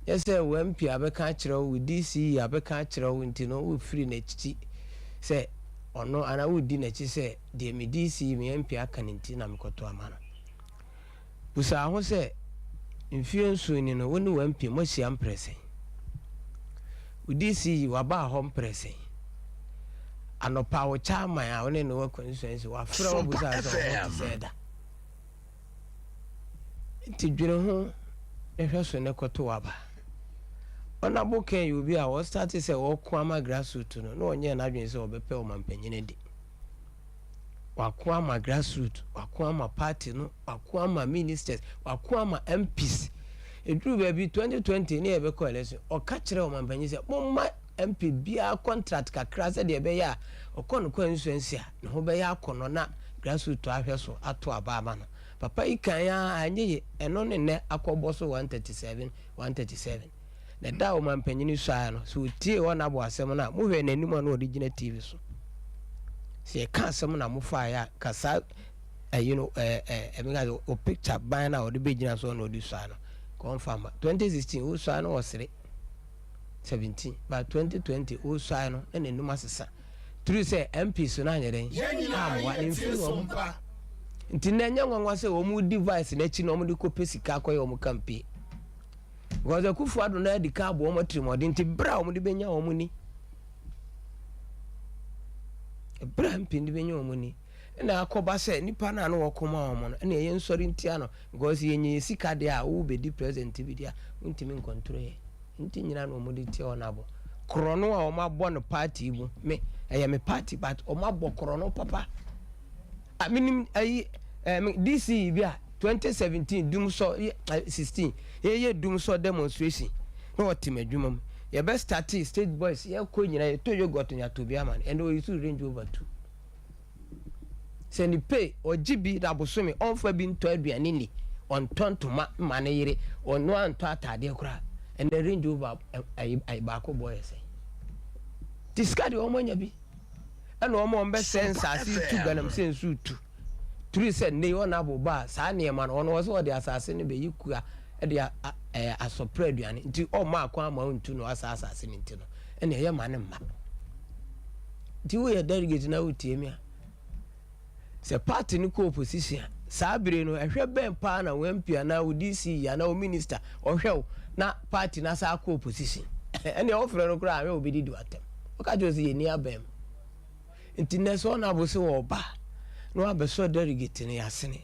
yese wempi abeka kire wo DC abeka kire wo ntino wo firi na chichi se ono ana wudi na chi se de me DC me MP aka nti na mekoto amana busa ho se mfie nsu ni no woni wa MP mo sia mprese DC wa ba ho mprese anopa wo chama ya woni no wa constituency wa fra wo busa so se da nti dwere ho ehwe so ne koto aba ona boken you be a was start say wo kwama grassroots no no onye na adwen say obepe o mampanyine di wako ama grassroots wako ama party no wako ama ministers wako ama MPs eduru baby 2020 ne ebe ko election o ka kire o mampanyi se momma MP bia contract kakra se de be ya okono ko insurance a ne ho be ya akono na grassroots ahwe so ato aba ama no papa ikan ya anyeye eno ne akobo so 137 na da o mampanyi ni so ano so tie wona bo asem na mo hwe nanim na original TV so se ka asem na mo fa ya kasa you know o picture ban na o de be gina so na odi so ano confirm 2016 o so ano was 17 but 2020 o so ano na nanim asesa true say MP so na nyere amwa influence nti na nya nwanwa se o mu device na chi na o mu de ko pesika akoye o mu campaign goza kufu ado na di ka bo o matrimodi nti bra o mu de benya o mu ni bra MP de benya o mu ni na akoba se nipa na no wokoma o mu no na ye nsori ntia no because ye nyi sika de a wo be di president bi dia ntimi control ye nti nyina no o mu de tie o na bo krono a o ma bo no party bu me me party but o ma bo krono papa aminim ayi DC bia 2017 dum so 16 ye dum so demonstration no otim adwuma ye best start state boys ye ko nyina ye to yo got nya to bia man and we should range over 2 send pay or GB da bosome on fa bi nto aduane ni on ton to ma na yire on no anto atade kura and the range over ai ba ko boy say discard o monya bi and o mo mbe sense asi tu ganam sense tu three said ne ona bo ba sa ne ma no wo so de asase ne be yikua e de asopra aduane nti o ma akwa ma untu no asase ne nti no ene ye ma ne ma nti wo ye delegate na utie mi a se party ni ko opposition sa bire no ehwe ben pa na MP na DC ya na o minister o hwe na party na sa ko opposition ene o frɛ no kra a we obedi do atem o ka jozi ye ni abem nti ne so na bo se wo ba no abeso delegate ne yasene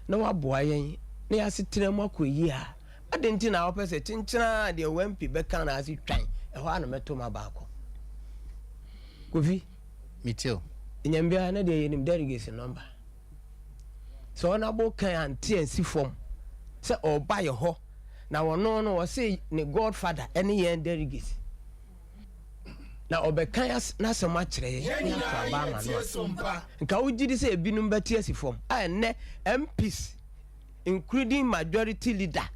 na waboa yen na yasetena mu akoyi a ade nti na opese chinchina de MP beka na ase twan e ho ana meto ma ba ko kofi mitio nyambia na de yenim delegate number so na bo kan anti ansi form se oba ye ho na wono no wo se ne godfather ene yen delegate na obekan na sema kire ye na aba ma no nka wugidi se ebinum beti asi form a ene MPs including majority leader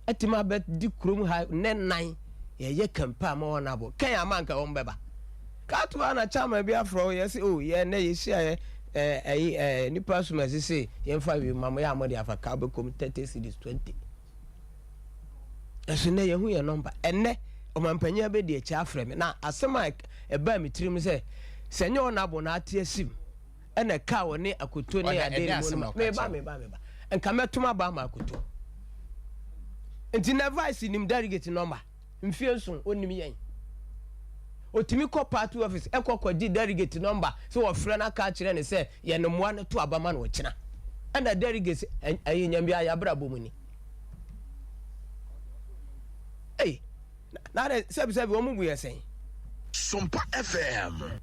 atima bet di krom ha ne nan ye campaign ma wona bo kan amanka won beba ka to na chama bi afro ye se oh ye na ye share nipa suma se ye mfa wi mama ya amode afa ka be kom 30 cities 20 eso ne ye hu ye number ene o mampanya be de cha afre me na asema e ba mi tirim se senye ona bo na ate asim ene ka woni akoto ne ade mo me ba enka metuma ba ma akoto enti na vice nim delegate number mfie nso onim yen otimi ko party office ekoko di delegate number so wo frɛ na ka kire ne se ye no moa ne to abama no kina ena delegate ayi nyambia ya bra bomuni na de sebi wo mu bu yesen SOMPA FM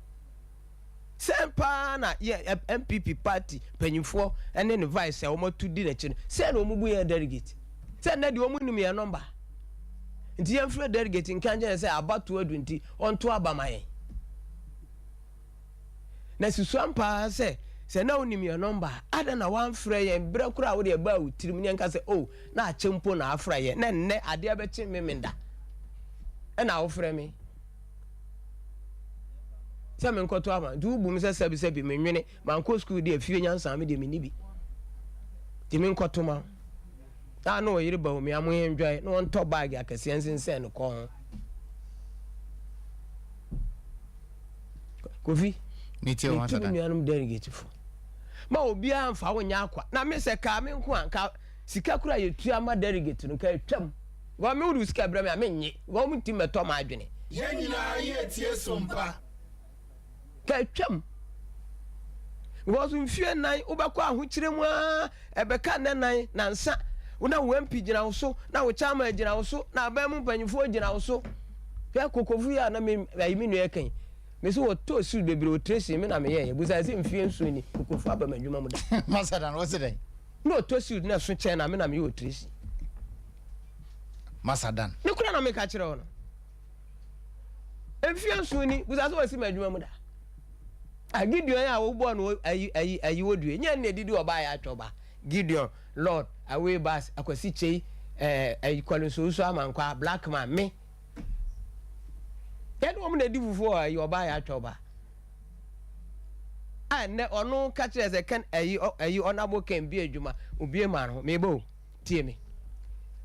sempa na ye MPP party panyimfo ene ne vice e wo matu di na kire se na wo mu bu ye delegate se na de wo mu nim ye number nti ye mfre delegate nkanje se abatu adu nti onto abamaye na SOMPA se na onim ye number ada na wan frɛ ye bra kura wo de ba utirim ne nka se oh na achempo na afra ye na nne ade abechi memenda ena wo frɛ me se me nkoto ama du bu me se sebi me nwene man ko school de afie nyansa me de me nibi ti me nkoto ma ta no yiri ba me amo enjoy no on to bag akase ensense no ko ho kofi mitio wan sada mi anum delegate fo ma obi amfa wo nya akwa na me se ka me nko anka sika kura ye tu ama delegate no ka twam go me uru sika bra me amenye go mu ti meto ma adwene ye nyina ye tie SOMPA ka twam go so mfie nan ubakọ ahokire mu a ebeka nan na nsa una wo MP gina wo so na wo chama gina wo so na ba mu panyifo gina wo so hwe kokofu ya na me ayi minu ekan me so to suit bebre o trace me na me ye busa se mfie nsu ni kokofu aba madwuma mu da Masadan what's it? no to suit na so chen na me o trace Masadan ne kura na me ka kire ono mfie nsu ni busa se wasi madwuma mu da Gideon ya wo bo no ayi wodue nya na didi oba ya atwoba Gideon Lord away bas akwasi chei ayi kwalunso so amankwa black man me yɛde wɔn na di fufuo a yɛ ɔbaa yɛ atwɔba a nnɛ ɔno ka kyerɛ sɛ kan ayi ɔnabo kan bi adwuma obie ma no mebo tie me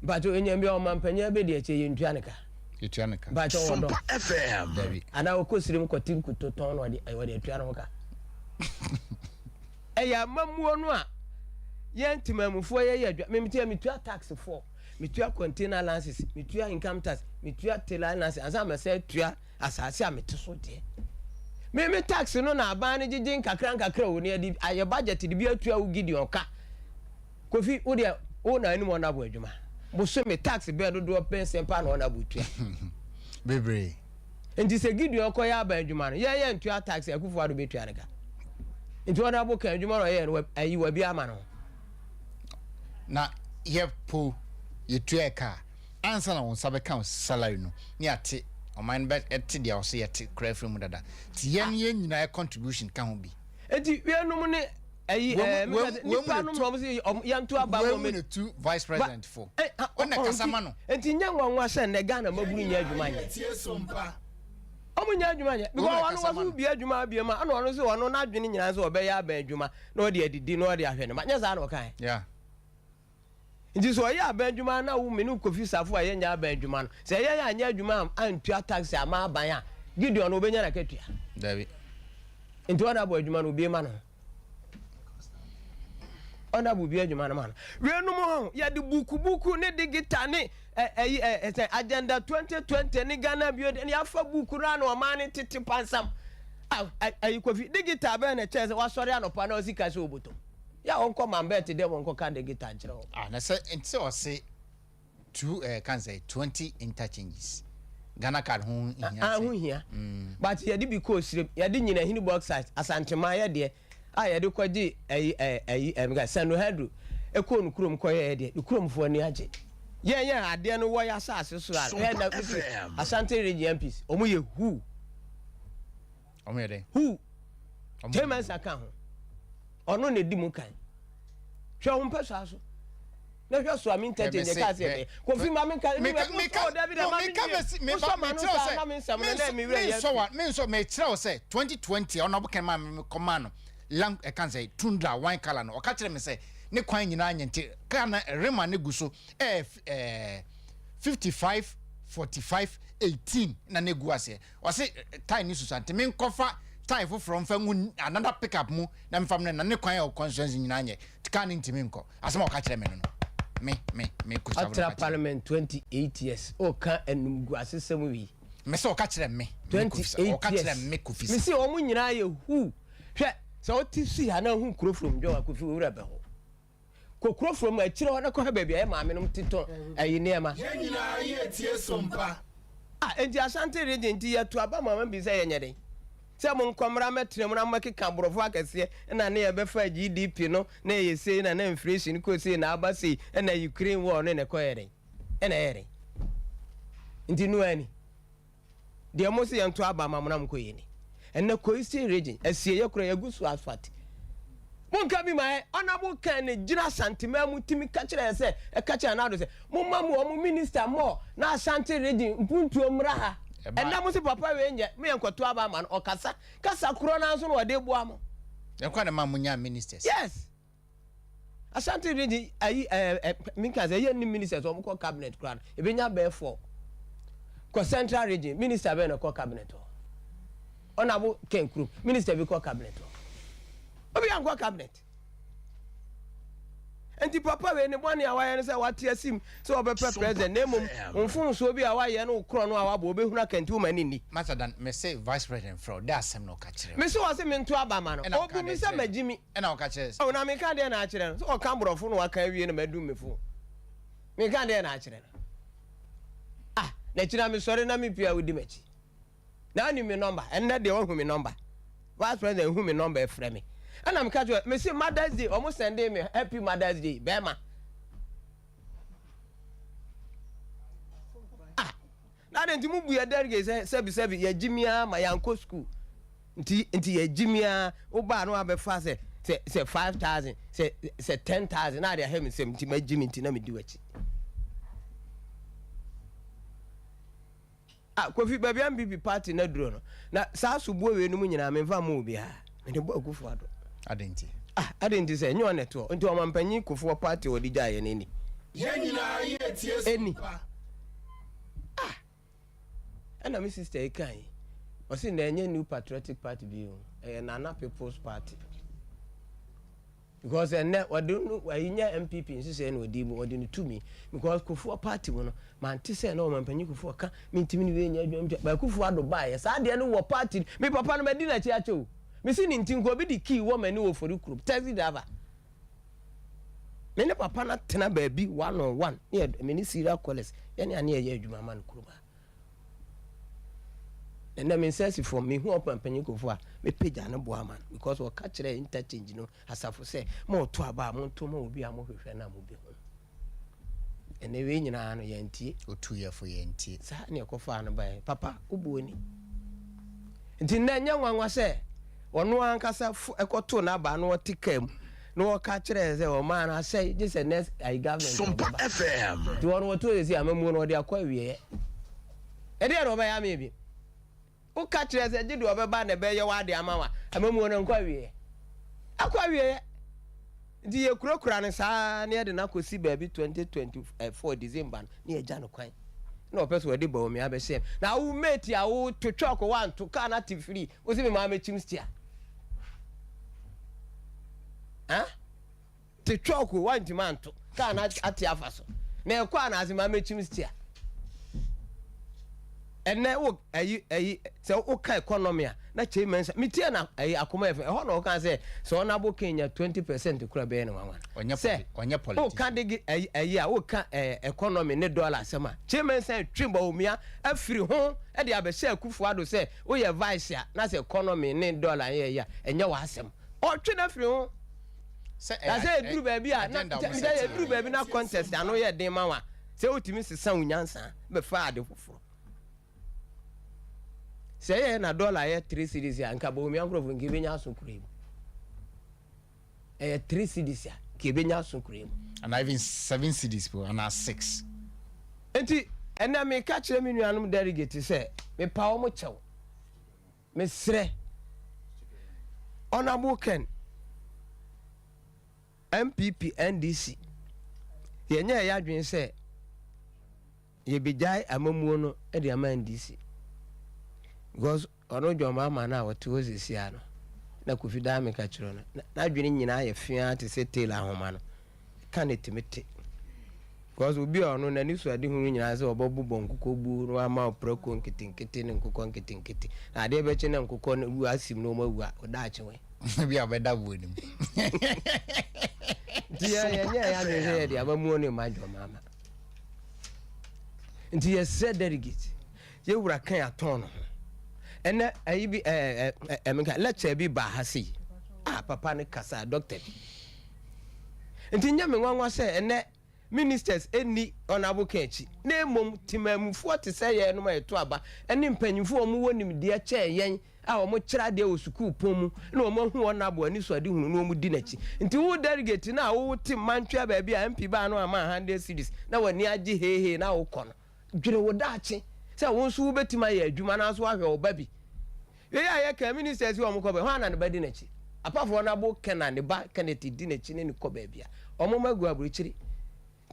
bato enyam bi ɔma mpanya be de akyɛ yɛ ntua ne ka bato ɔdɔ FM David ana okosirim kɔtim kutotɔn no ɔde atua no ka ɛyɛ amamuo no a yɛn timamufoɔ yɛ adwa memtia metua tax for metua container lances metua income tax metua teller lances ansa me say tua asase a mete so de me tax no na aban ne gigin kakra wo ne adi aye budget de bi atua wo Gideon ka kofi wo de wo na ani mo na bo adwuma bo so me tax be do pension pa na na bo tua bebre enti se Gideon ko ya ba adwuma no ye ntua tax akufu ado be tua ne ka enti wona bo ka adwuma no ye no ayi wa bi ama no na ye po ye tua ka ansa na won sabe kan salary no ni ate o man bet ete dia o se yete kra frem dada ti ye nyina contribution kan ho bi enti we no ne ayi nipa no mo se yanto aba mo me two vice president for ona kasama no enti nya nwanwa hye ne Ghana maburu nya adwuma nya omo nya adwuma nya because wano wasu bi adwuma bi ma ana ono se wono na adwene nyina se obeya aba adwuma na odi adidi na odi ahwe no ma nya za na o kan yeah nti so ya aba adwuma na wo me no kofi safo a ye nya aba adwuma no se ye ya nya adwuma antua tax ama aban a Gideon no obenya na katua David nti ona abo adwuma no obi ma no ona bu bi adwuma no ma no we no mo ya de buku ne digital ne agenda 2020 ni Ghana bio ne afa buku ra na o ma ne tete pansam ayi kofi digital be na chese wa sori anopa na osika se oboto ya onko mambet de wonko ka digital kire o na say enti o say two can say 20 interchanges Ghana card ho hia but ye de bi ko sire ye de nyina hini box site asantema ye de ye de kwaji ga sanu hedru eko nu kurom ko ye de kuromfo ni age ye ade no wo ya asase so a na asante region MPs omo ye hu omo ye de hu temen saka ho ono ne di mu kan hwe ho mpesa so na hwe so ami ntete je ka se ko fi ma me ka me David ma me kire o say 2020 ono bo kan ma me koma no lang e kan say tundra wine color no o ka kire me say ne kwan nyina anyente ka na rema ne guso 55 45 18 na ne gu ase o say time ni susante me nkofa time from another pickup mu na me fam na ne kwan o constituency nyina anye tika ne ntimi nko asema o ka kire me no me kusa Atra parliament 28 years o ka enum gu asesem wi me se o ka kire me 28 o ka kire me kofi me se o mu nyina ye hu hwe se o ti si ha na hu kuro from jo akofi wura be ho ko kuro from a kire ho na ko ha ba bia e ma me no tito ayi ne ma nyina ye tie sompa enti asante region ti ya to aba mama bi se ye nyede se mo nkomra metre mo na makeka borofo akese na ne ye be fa GDP no na ye sei na inflation ko sei na aba sei na Ukraine war ne ko yere na yere ndi no ani de mo se yanto aba mama na mko yeni na ko Eastern region asie ye kura ye gusu asfalt mo nka bi ma onabo kan ne gira santima mu timi ka kire se e ka kire na do se mo mamu o mo minister mo na Asante region mpuntu omra ha enda mo se papa we nya me yankoto aba ma o kasa kuro na so no de bua mo yankwa na ma munya ministers yes Asante region ayi minka say ye ni ministers o mo ko cabinet kran e be nya be 4 ko central region minister be no ko cabinet o ona bo ken kru minister be ko cabinet o obi yanko cabinet enti papa we ne bone awaye ne say wate asim so obepe president na mum onfun so bi awaye no kro no awabo obehuna kanti o mani ni Masadan me say vice president fraud da asem no ka kire me so wase me nto abama no obi mi say magimi na o ka kire o na me ka de na kire no so o ka borofo no waka wie na madum mefo me ka de na kire no na kire me sori na me pia wudi machi Now you me number, and not the one who me number. Vice President who me number frame me. And I'm catching me say Mother's Day, almost Sunday me happy Mother's Day, Bema. Now then to move your delegate say ye Jimmy my uncle school. Nti ye Jimmy oba no abe fa say 5,000 say 10,000 now they hear me say nti my Jimmy nti na me do it. Kofi baby am bibi party na duro no. Na sa subo we no mu nyina me fa mo bia. Me de bo akufo ado. Adenti. Adenti say nyo ne to. Nti o mampanyi kofo party odi ja ye ne ni. Ye nyina ye tie Eni. And my sister Ekai. I see the new patriotic party view. Nana People's Party. Because what do know why in your MPP in saying what did what didn't to me because Kufu party one man to say no man panic for can mean to me by Kufu do buy as I didn't know party me papa no medina chiacho me see in tingo be the key woman no for the group tell it ever me ne papa na tena baby 1-on-1 yeah me ni serial callers yani ane ye adwuma man kuruma and I mean says for me who up and panic for me page and boaman because we catch the interchange you know as I say more to about monto mo be a mo hwehwe na mo be ho and we nyina no yantie o 2 year for yantie sa na ekofa no bai papa ubuoni nti na nya nwanwa se ono ankasa ekoto na ba no tikam no catch the say o man I say this is next I government SOMPA FM to ono to say amamu no de akwa wie e de no ba ya me bi o catch the say gidu obeba na be ye wa de amawa amamu no nkwa wie akwa wie ndi ye kurokura ne saa ne de na kosi baabi 2024 December ne eja no kwan na opeso we de ba o me abese na wo mate a wo to chok one to kana free o si me ma mechim stia to chok one to man to kana ati afaso na ekwa na azima mechim stia ene wo ayi se wo ka economy a na chairman me tie na ayi akoma efe ho na wo kan say so na bo Kenya 20% kura be ne wanwa onye politics wo ka de ayi a wo ka economy ne dollar sema chairman say twimba omia afiri ho e de abese akufu ado say wo ye vice a na say economy ne dollar ye ya enye wa asem o twe na afiri ho say duru ba bi a na duru ba bi na contest ano ye den ma wa say otimi sesa unyansa be fa ade foforo say na dollar ye 3 cedis ya nka bo mi ankro fun kebe nya so kurem 3 cedis ya kebe nya so kurem and even 7 cedis po and 6 enti ena me ka kire me nuanum delegate say me pa wo mo chew me sre honorable Ken MPP NDC ye nya ya dwen say ye bijai amamuo no e de ama NDC because ono joma ma na watu ozisi ano na kufida me ka kiro na dwene nyina ye fia te se tela homa no ka ne temete because obi ono na ni so ade hunu nyina se obobu bonkuko bu no ama oproko nkitinkiti ne nkuko nkitinkiti na ade be che na nkuko na wu asim no ma wu a oda achewe bi abeda bu ni dia ya me he dia amamu ne ma joma ma nti ye said delegate ye wura kan aton no ene ayi bi emeka lecture bi ba hasi papa ne kasa doctor nti nyame nwanwa se ene ministers eni honorable Kenchi na emom timamufu te se ye no ma eto aba ene mpanyimfu omo wonim de che yen a omo kira de o school pomu na omo hu honorable ani so ade hunu no omo di nachi nti wo delegate na wo tim mantwa ba bia MP ba no ama 100 cedis na wani agi hehe na wo kono dwere wo dachi se won so betima ye adwuma na so ahwe obabi ye ka ministers wo mko be ho na ne badi na chi apafo na bo Kena ne ba Kennedy di na chi ne ko ba bia omo magu aburichiri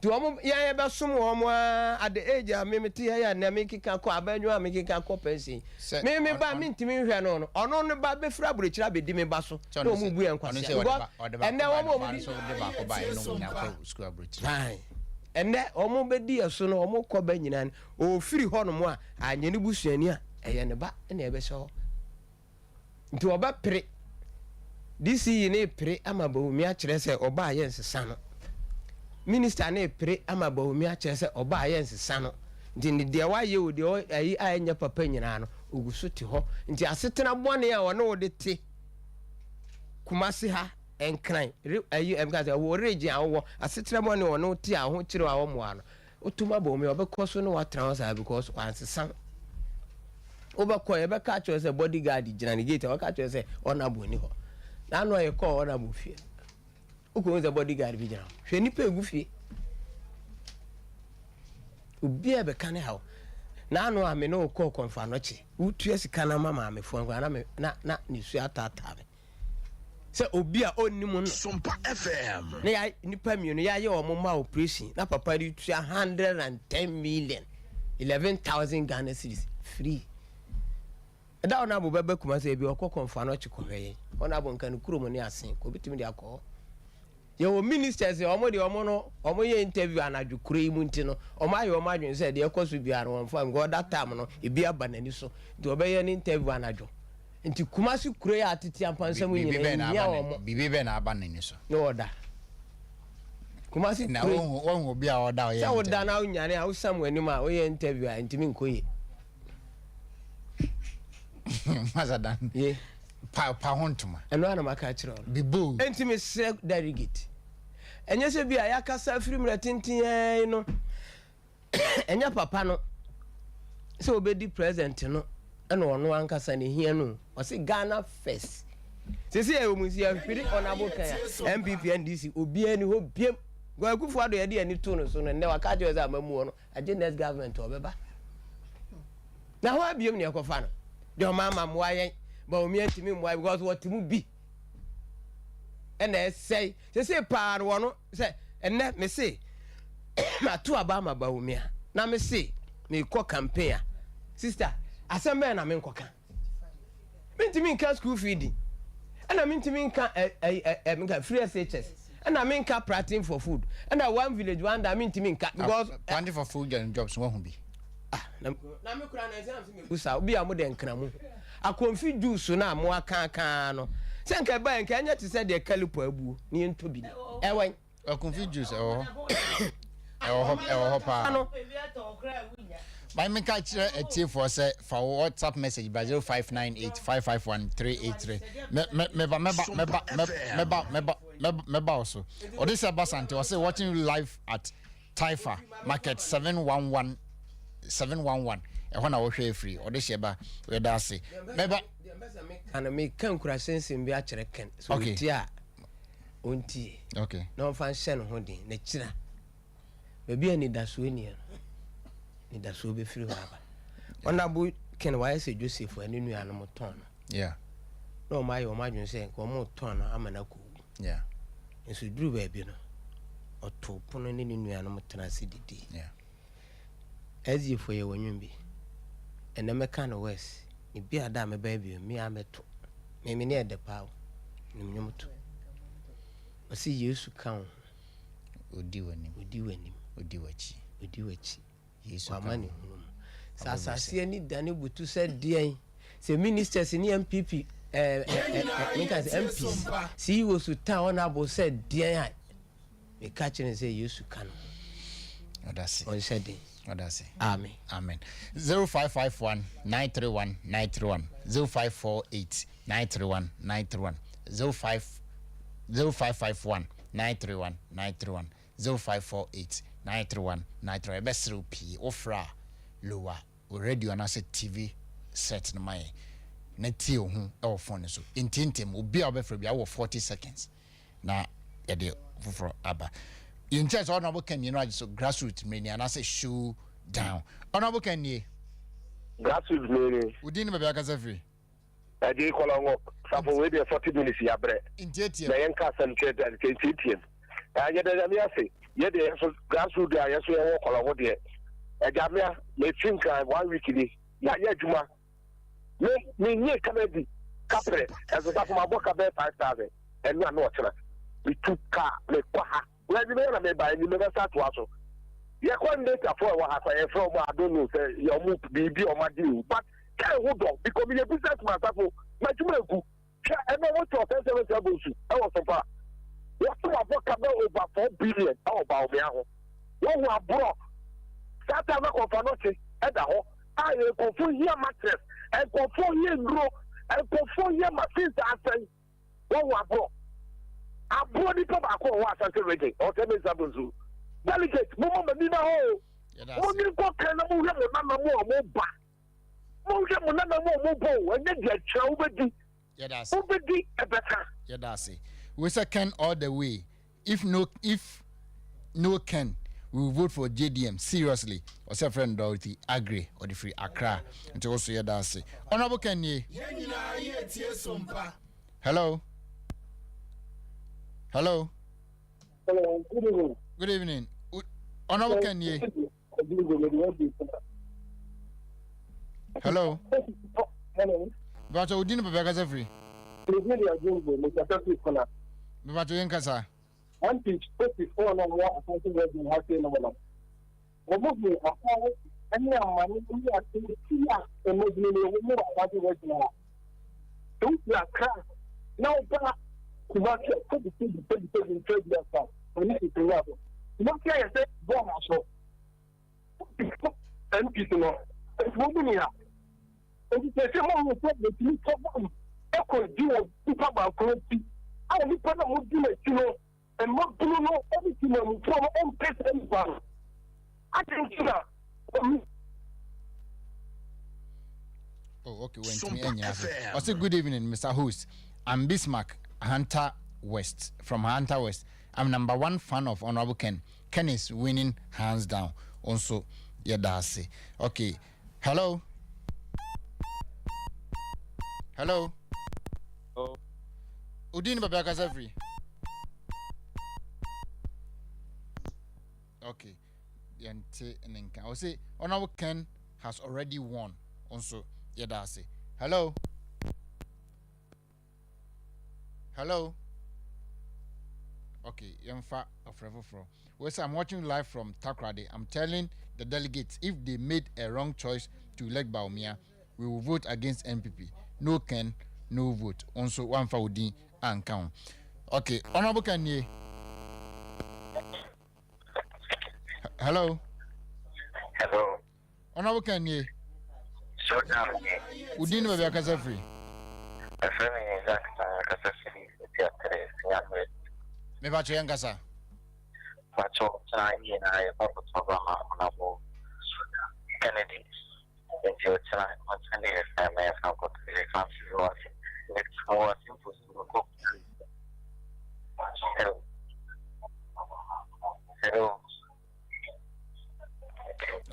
ti omo ye be som omo at the age a memeti ya na me kika ko abanyu a me kika ko pension me ba me ntimi hwe no ono ne ba be fra aburichiri abedi me ba so na omo bu enkwase ene omo bi so de ba ko ba no nya ko school aburichiri ene omo be di eso no omo ko ba nyina o firi ho no mo a anyene busuani a eye ne ba na ebe so nti oba pre DC ne pre ama ba omi a kire se oba aye nsesa no minister ne pre ama ba omi a kire se oba aye nsesa no nti ne de wa ye o de ayi anya papa nyina no ogusuti ho nti asetena bone a wono wode te kumase ha enkran ayi emgaza wo region awo asetena bone wono te a ho kire awo mo ano otuma bo me obekọ no wa transfer because ansesa obekọ ye beka cho say bodyguard gina ne gate waka cho say honorable ni ho na no ye call honorable fie uko say bodyguard bi gina hwe nipa egu fie obi e beka ne ha na no ame no call konfa no chi utu esika na mama ame fo na ni su atata me se obi a onnim no SOMPA FM na ya nipa mienu ya ye o ma operation na papa di tu 110 million 11,000 Ghana cedis free da ona bo bebe kuma se bi okokonfa no chikohwe ona bo nkan kuro mo ni asen ko bitimi de akọ ye o ministers omo de omo no omo ye interview anadwo kuro yi mu ntino omo aye omo adwen se de ekoso biara won fa ngo that time no e bi aba nani so de obeye ni interview anadwo nti kumasi kuro ya atiti ampansam nyina ya omo bibi be na aba nani so no oda kumasi na won obi a oda o ye sa oda na unyane a usam wani ma o ye interview a ntimi nkoye mazadan ye pa hontuma eno ana maka kire o bibu entimi se delegate enye se bia ya kasa free mretintin no enya papa no se obedi president no ena ono ankasa ne hia no o se Ghana first se se e omusi afiri onabo kan MPP NDC obi ani ho biem gwa kufu ado ye de ani to no so no ne waka je za amamu no age next government obeba na ho abiem ne ekofa no de o mama moayen ba o mi antimi moayen because what mu bi ena say se pa no no say enne me say ma to aba ma ba o mi a na me say me ko campaign sister asembe na me nkoka mentimi nka school feeding ena mentimi nka nka free SHS ena me nka prating for food ena one village one da mentimi nka because planting for food and jobs wo hu bi na me kura na exam se me busa obi a mo de nkra mu akonfi juice na mo aka no se nka ba nka anya te se de kalipo abuo ni entobi ewen akonfi juice ewo pa ano my me catch a tea for say for WhatsApp message by 0598551383 meba also or this abasante was say watching you live at Taifa Market 711 when I was free or this yeba we da say meba and me kan kura sense bi a kire ken so tia onti okay no fan shen ho din na kira baby ani da so ni ni da so be free baba ona bu ken wa say Joseph ani nua no moton yeah no my o madwun say ko mo ton amana ko yeah enso duru ba bi no oto pono ni nua no motena sididi yeah ezi fo ye wonwun bi ene meka no west ni bia da me ba bi mi ameto me ne ede pawo ni mnyomoto o si Yesu kan odi wanim odi wachi Yesu amani hunu sasa sie ni dani butu se dien se ministers ni MPP meka se MP si wo su ta ona bo se dien ai me ka kire se Yesu kan odase on se dien odase amen 0551 931 931 0548 931 931 0551 931 931 0548 931 931 besro p ofra lower radio na se TV set na mai na tie ho e phone so intintem obi a obefra bia wo 40 seconds na e de foforo aba in church honorable can you know so grassroots mania na say show down honorable can you grassroots mania udin be bia ka free I did call on Safo with 40 minutes. Ya bre. Intiatia. The Yanka Sanchez and Kentian. I get a say, yet the grassroots guy, yes, we are all over there. A Gamia may think 1 week. Ya Juma. Me near Comedy. Capre, as a top of my book about 5,000. And one watcher. We took car, make Quaha. Where the man may buy, you never start to also. Ya one later for what I from, I don't know, say, your move be on my deal. But hold on, because we are business myself. My Jumaku, I know what to offend 7 tables. I was so far. What to have over 4 billion? How about me? What we have brought? That time of Fanoche, and the whole I go for here mattress, I go for here grow, I go for here machines after one wabo. I brought it up. I call what I say ready. Or tell me something. Delegate, mama Medina ho. Only go can no more na more ba. Mo je mo na more bo. And then get chawbedi. Yeah, that's Obedi e better. yeah, that's it. We say Ken all the way. If no Ken, we will vote for JDM. Seriously. Or say friend Dorothy agree or the free Accra. And also yeah, that's it. Honorable Ken ye. Hello. Hello. Hello, good evening. Good evening. Honorable Ken ye. Hello. Hello. But you didn't be back free. But you ain't casa. One pitch 54 no more something that you have to know. Obviously, any money we are to see us and maybe we know about it right now. Don't you crack. Now, to watch it, put the thing in trade yourself. We need to have it. Not care if that's wrong, so. And people, it's moving here. And it's a small mistake that you come on. Echo do people about currency. I only put them with you, and not do know everything from own place and one. I think that. Oh, okay. I say good evening, Mr. Host. I'm Bismarck Hunter West from Hunter West. I'm number 1 fan of Honorable Ken. Ken is winning hands down. Also, yeah, that's it. Okay. Hello. Hello. Oh. Udin Babaka Zafri. Okay. I will say Honorable Ken has already won. Also, yeah, that's it. Hello. Hello. Okay, Yemfa of Revo. Well, I'm watching live from Takrade. I'm telling the delegates if they made a wrong choice to elect Baumia, we will vote against MPP. No Ken, no vote. Also, one for Udin and count. Okay, Honorable Kanye. Hello. Hello. Honorable Kanye. Shut down. Udin will be a casa free. A friend is a Me va to Yankasa. Pacho, I about the program honorable Kennedy. And your time on Sunday, I may have got to the country. It's more simple to go. Hello.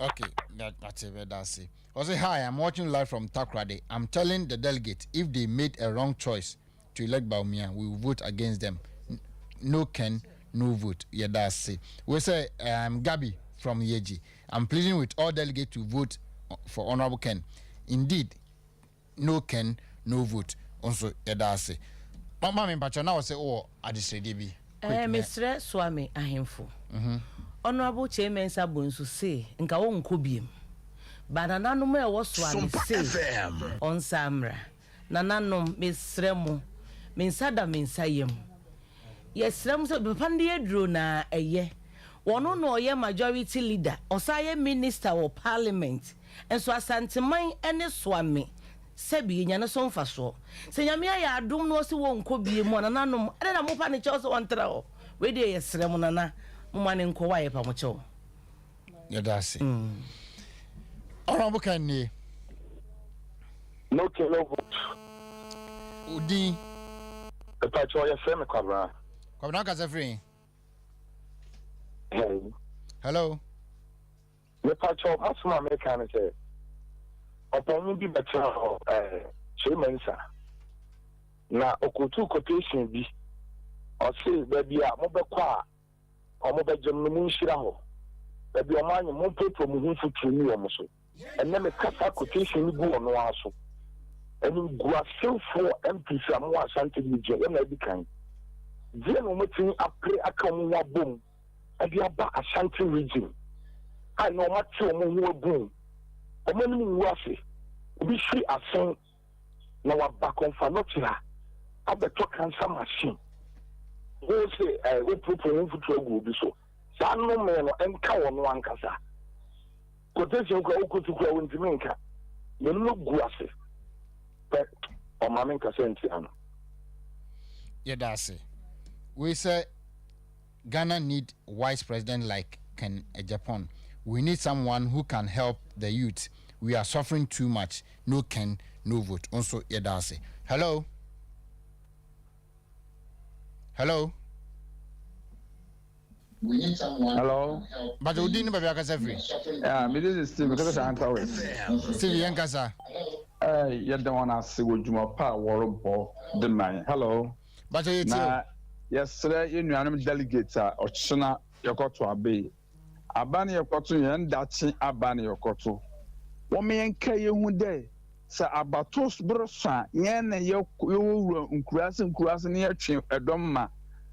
Okay, that's it. That's it. I say hi. I'm watching live from Takrade. I'm telling the delegates if they made a wrong choice to elect Baumia, we will vote against them. No Ken, no vote. Yeah, that's it. We say Gabi from Yeji. I'm pleading with all delegates to vote for Honorable Ken. Indeed, no Ken, no vote. Also, yeah, that's it. Mama, me now say, oh, I just say, DB. Mr. Swami Ahimfo. Honorable Chairman Sabunsu say, Nka won kobiem. Banananom e wo Swami say on Samra. Nananom mesremo. Mensada mensayem. Yesrem so bepande adro na eye. Wono no oye majority leader, osaye minister or parliament. Enso asanteman ene Swami. Sebi nyane so mfa so. Se nyame ya adom no se won kobiem nananom. Ade na mopa ne che so ontra o. We dey yesrem nana. Mumane nko waye pa mo che o. Yeah, that's it. Honorable Kanye. No Ken, no vote. Udin. The Pacho, your friend, Cabra. Come on, casa free. Hey. Hello. The Pacho, what's my mechanic? Upon be better, Chairman, sir. Now, Okutu quotation be, or say, baby, I'm over qua, or mobile Jamushiraho. Baby, a man, you won't pay for moving to me almost. And then the Kasa quotation go on also. And you go still for MP Samoa Santa Lucia, and I became. Then we meeting up a common boom, and the Abba Ashanti region. I know what you want boom. A man who was it. We see a son now a back on Fanotila. I bet to cancer machine. Who say, we put for him to go be so. Sano man and cow on one casa. quotation ko okutu ko wontimi nka me no gu ase but o ma men ka senti ano yeah that's it. We say Ghana need wise president like Ken Japan. We need someone who can help the youth. We are suffering too much. No Ken, no vote. Also, yeah, that's it. Hello. Hello. We need someone. Hello. But we didn't have a free. Yeah, me this is Steve because I'm talking. Steve Yankasa. You don't want to see what you want to worry the man. Hello. But you too. Yesterday, you know, I'm delegate or China, you got to obey. Abani your cotton and that's Abani your cotton. What me and Kay you day? Sir Abatos Brosa, yen and you crossing near Chim, a doma,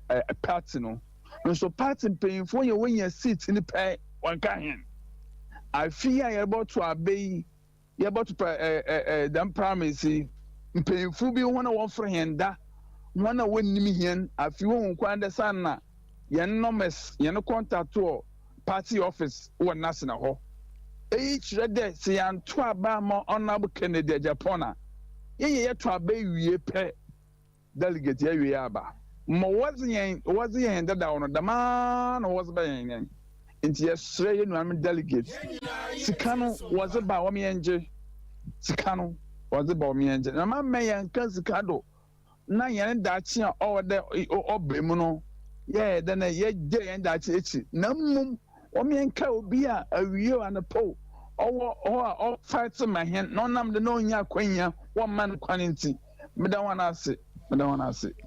a patino. And so party paying for you when you sit in the pay one kind. I fear you're about to obey, you're about to them promise, paying for be one friend that one of when me here, if you won't understand na, you're no mess, you're no contact to party office or national hall. Each red say and twa ba more honorable Kennedy Agyaponga. Ye to obey we pay delegate ye we aba. Mo was yen that down the man was baying. Into yesterday, you know, I'm a delegate. Sikano was about me engine. Sikano was about me engine. And my man Kazikado. Na yen that here over there or Bemuno. Yeah, then a ye day and that's it. No mum. Omi and cow be a real and a pole. Or fights in my hand. No, I'm the no ya quenya, one man quantity. Me don't want to say.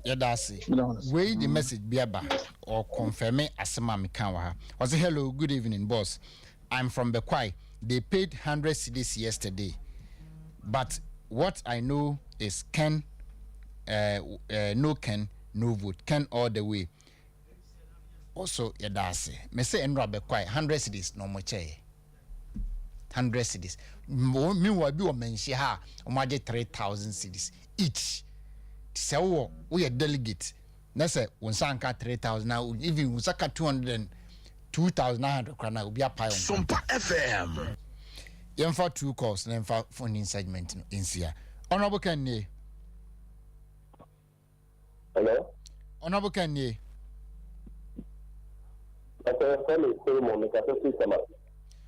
Yeah, that's it. Wait the message be about or confirm it as my mekawa. Was hello, good evening, boss. I'm from Bekwai. They paid 100 cedis yesterday. But what I know is no Ken, no vote. Ken all the way. Also, yeah, that's it. Me say Enra Bekwai 100 cedis no more che. 100 cedis. Meanwhile, be mention ha. Omaje 3,000 cedis each. So we are delegate. That's it. When Sanka 3,000 now, even Usaka 2,900 krana will be a pile. SOMPA FM. You for 2 calls and for phone segment in here. Honorable Kennedy. hello Honorable Kennedy.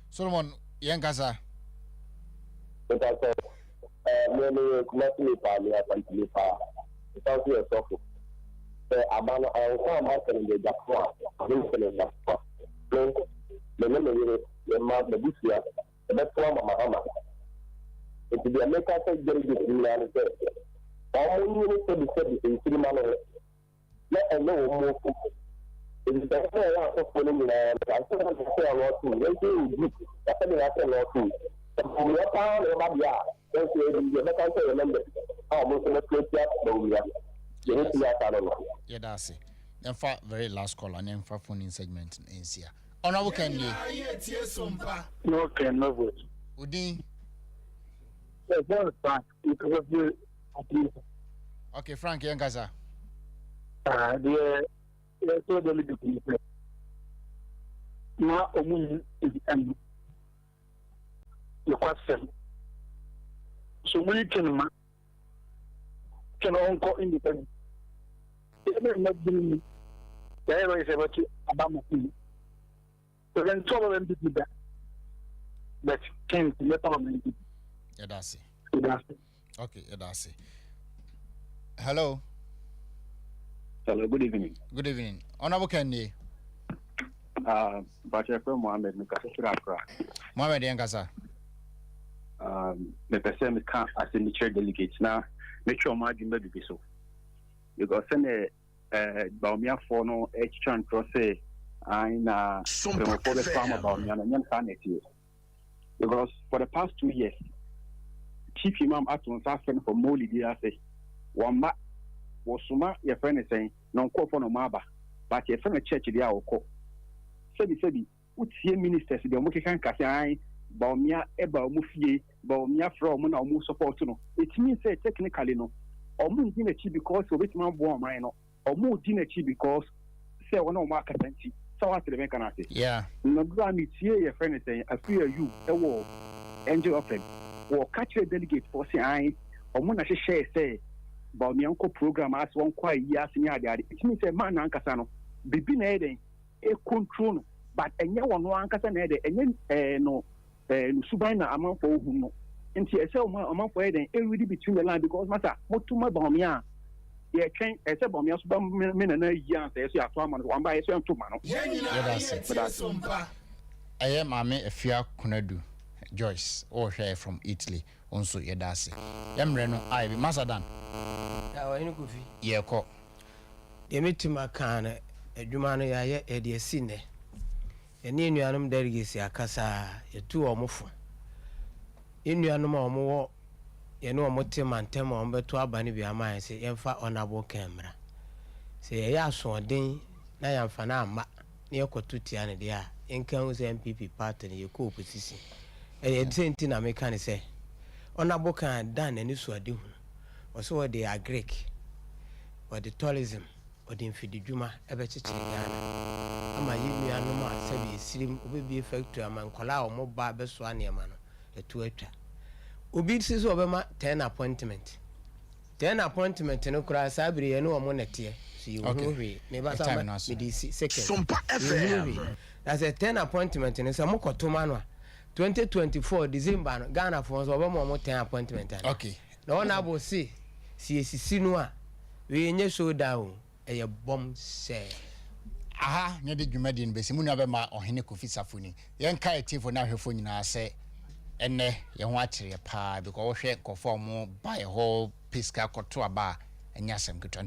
Solomon Yankasa. Many commercially family and Tilipa. It's also a soft. Abana, I am in the Japan. I'm in the Japan. The memory, the map, the Busia, the best one of Mahama. It's the American very good in the United States. All you need to be said in 3 months. Let alone more. It is the way out of pulling in and I still have to say a lot too. They do good. That's what I say a lot too. From your town, or Mabia. Don't say you can't remember. Oh, most of the place yeah, that's it. In fact, very last call and then for phone segment in here. Honorable Kennedy. No, can no vote. Udin. Okay, Frank Yankasa. The so delegate. Now, is the question. So we can uncle independent. Not doing there is about Obama. So then, some of them did that. But can't let them. Yeah, that's it. Okay, yeah, that's it. Hello. Hello, good evening. Good evening. Honorable Kennedy. Bachefo Mohammed, Mohammed Yankasa. The person can't as a chair delegate now. Make sure my game be so. Because send Baumia for no exchange process. I'm for the farm about me and because for the past 2 years, Chief Imam Atun Safen for Moli Dia say, Wamba was Suma, your friend is saying, non call for no maba, but your friend church the hour call. Sabi, what see ministers, the Mokikan Kasai, Baumia, Eba Mufie, Baumia from Mona Mu support no. It means technically no, or Moon dinner because of it man born mine, or more dinner because say one of market what the mechanism. Yeah. No granny here, your friend is saying, I fear you, a war, angel of them, or catch a delegate for saying, or when I say, about my uncle program as one quite years in your daddy. It means a man, Ancasano, be been a control, but a young one, Ancasano, and then no, Subina among for whom no. And she said, among for it, and everybody between the line because, Master, what to my bomb, yeah, train as a bomb, yes, men and a young, as you are 2 months, 1 by a 2 months. I am Mammy Efia Kunedu Joyce or share from Italy, also Yedasi. Yamreno, I be Masadan. Yeah, call. The meeting my can a Jumano ya a sine. A new anum delegacy a casa, a 2 or more. In your no more. You know, Motim and Temo on but to Abani be a man, say, Enfa honorable camera. Say, ya so a day, Nayam Fanama, near Cotuti and the Incomes MPP party in your co position. And the same thing I may say, honorable can done and this were doing. Or so they are Greek, or the tourism, or the infidijuma, ever chichigana. Ama you are no more, say, slim will be effect to a man, Cola or more barbers one year man, a 2 acre. Obi says over 10 appointment. 10 appointment no kura sabri eno omonete. So you know we never say me second. SOMPA FM. That's a 10 appointment in some kotomanwa. 2024 December Ghana for over more 10 appointment. Okay. No one abo see sinua we nye show down a bomb say. Aha, ne de dwumadi no besi mu na be ma ohene Kofi Safoni. Yen kai tifo na hwefo nyina se ene ye ho akire pa because wo hwe kofo mo buy whole piska koto aba enya sem keto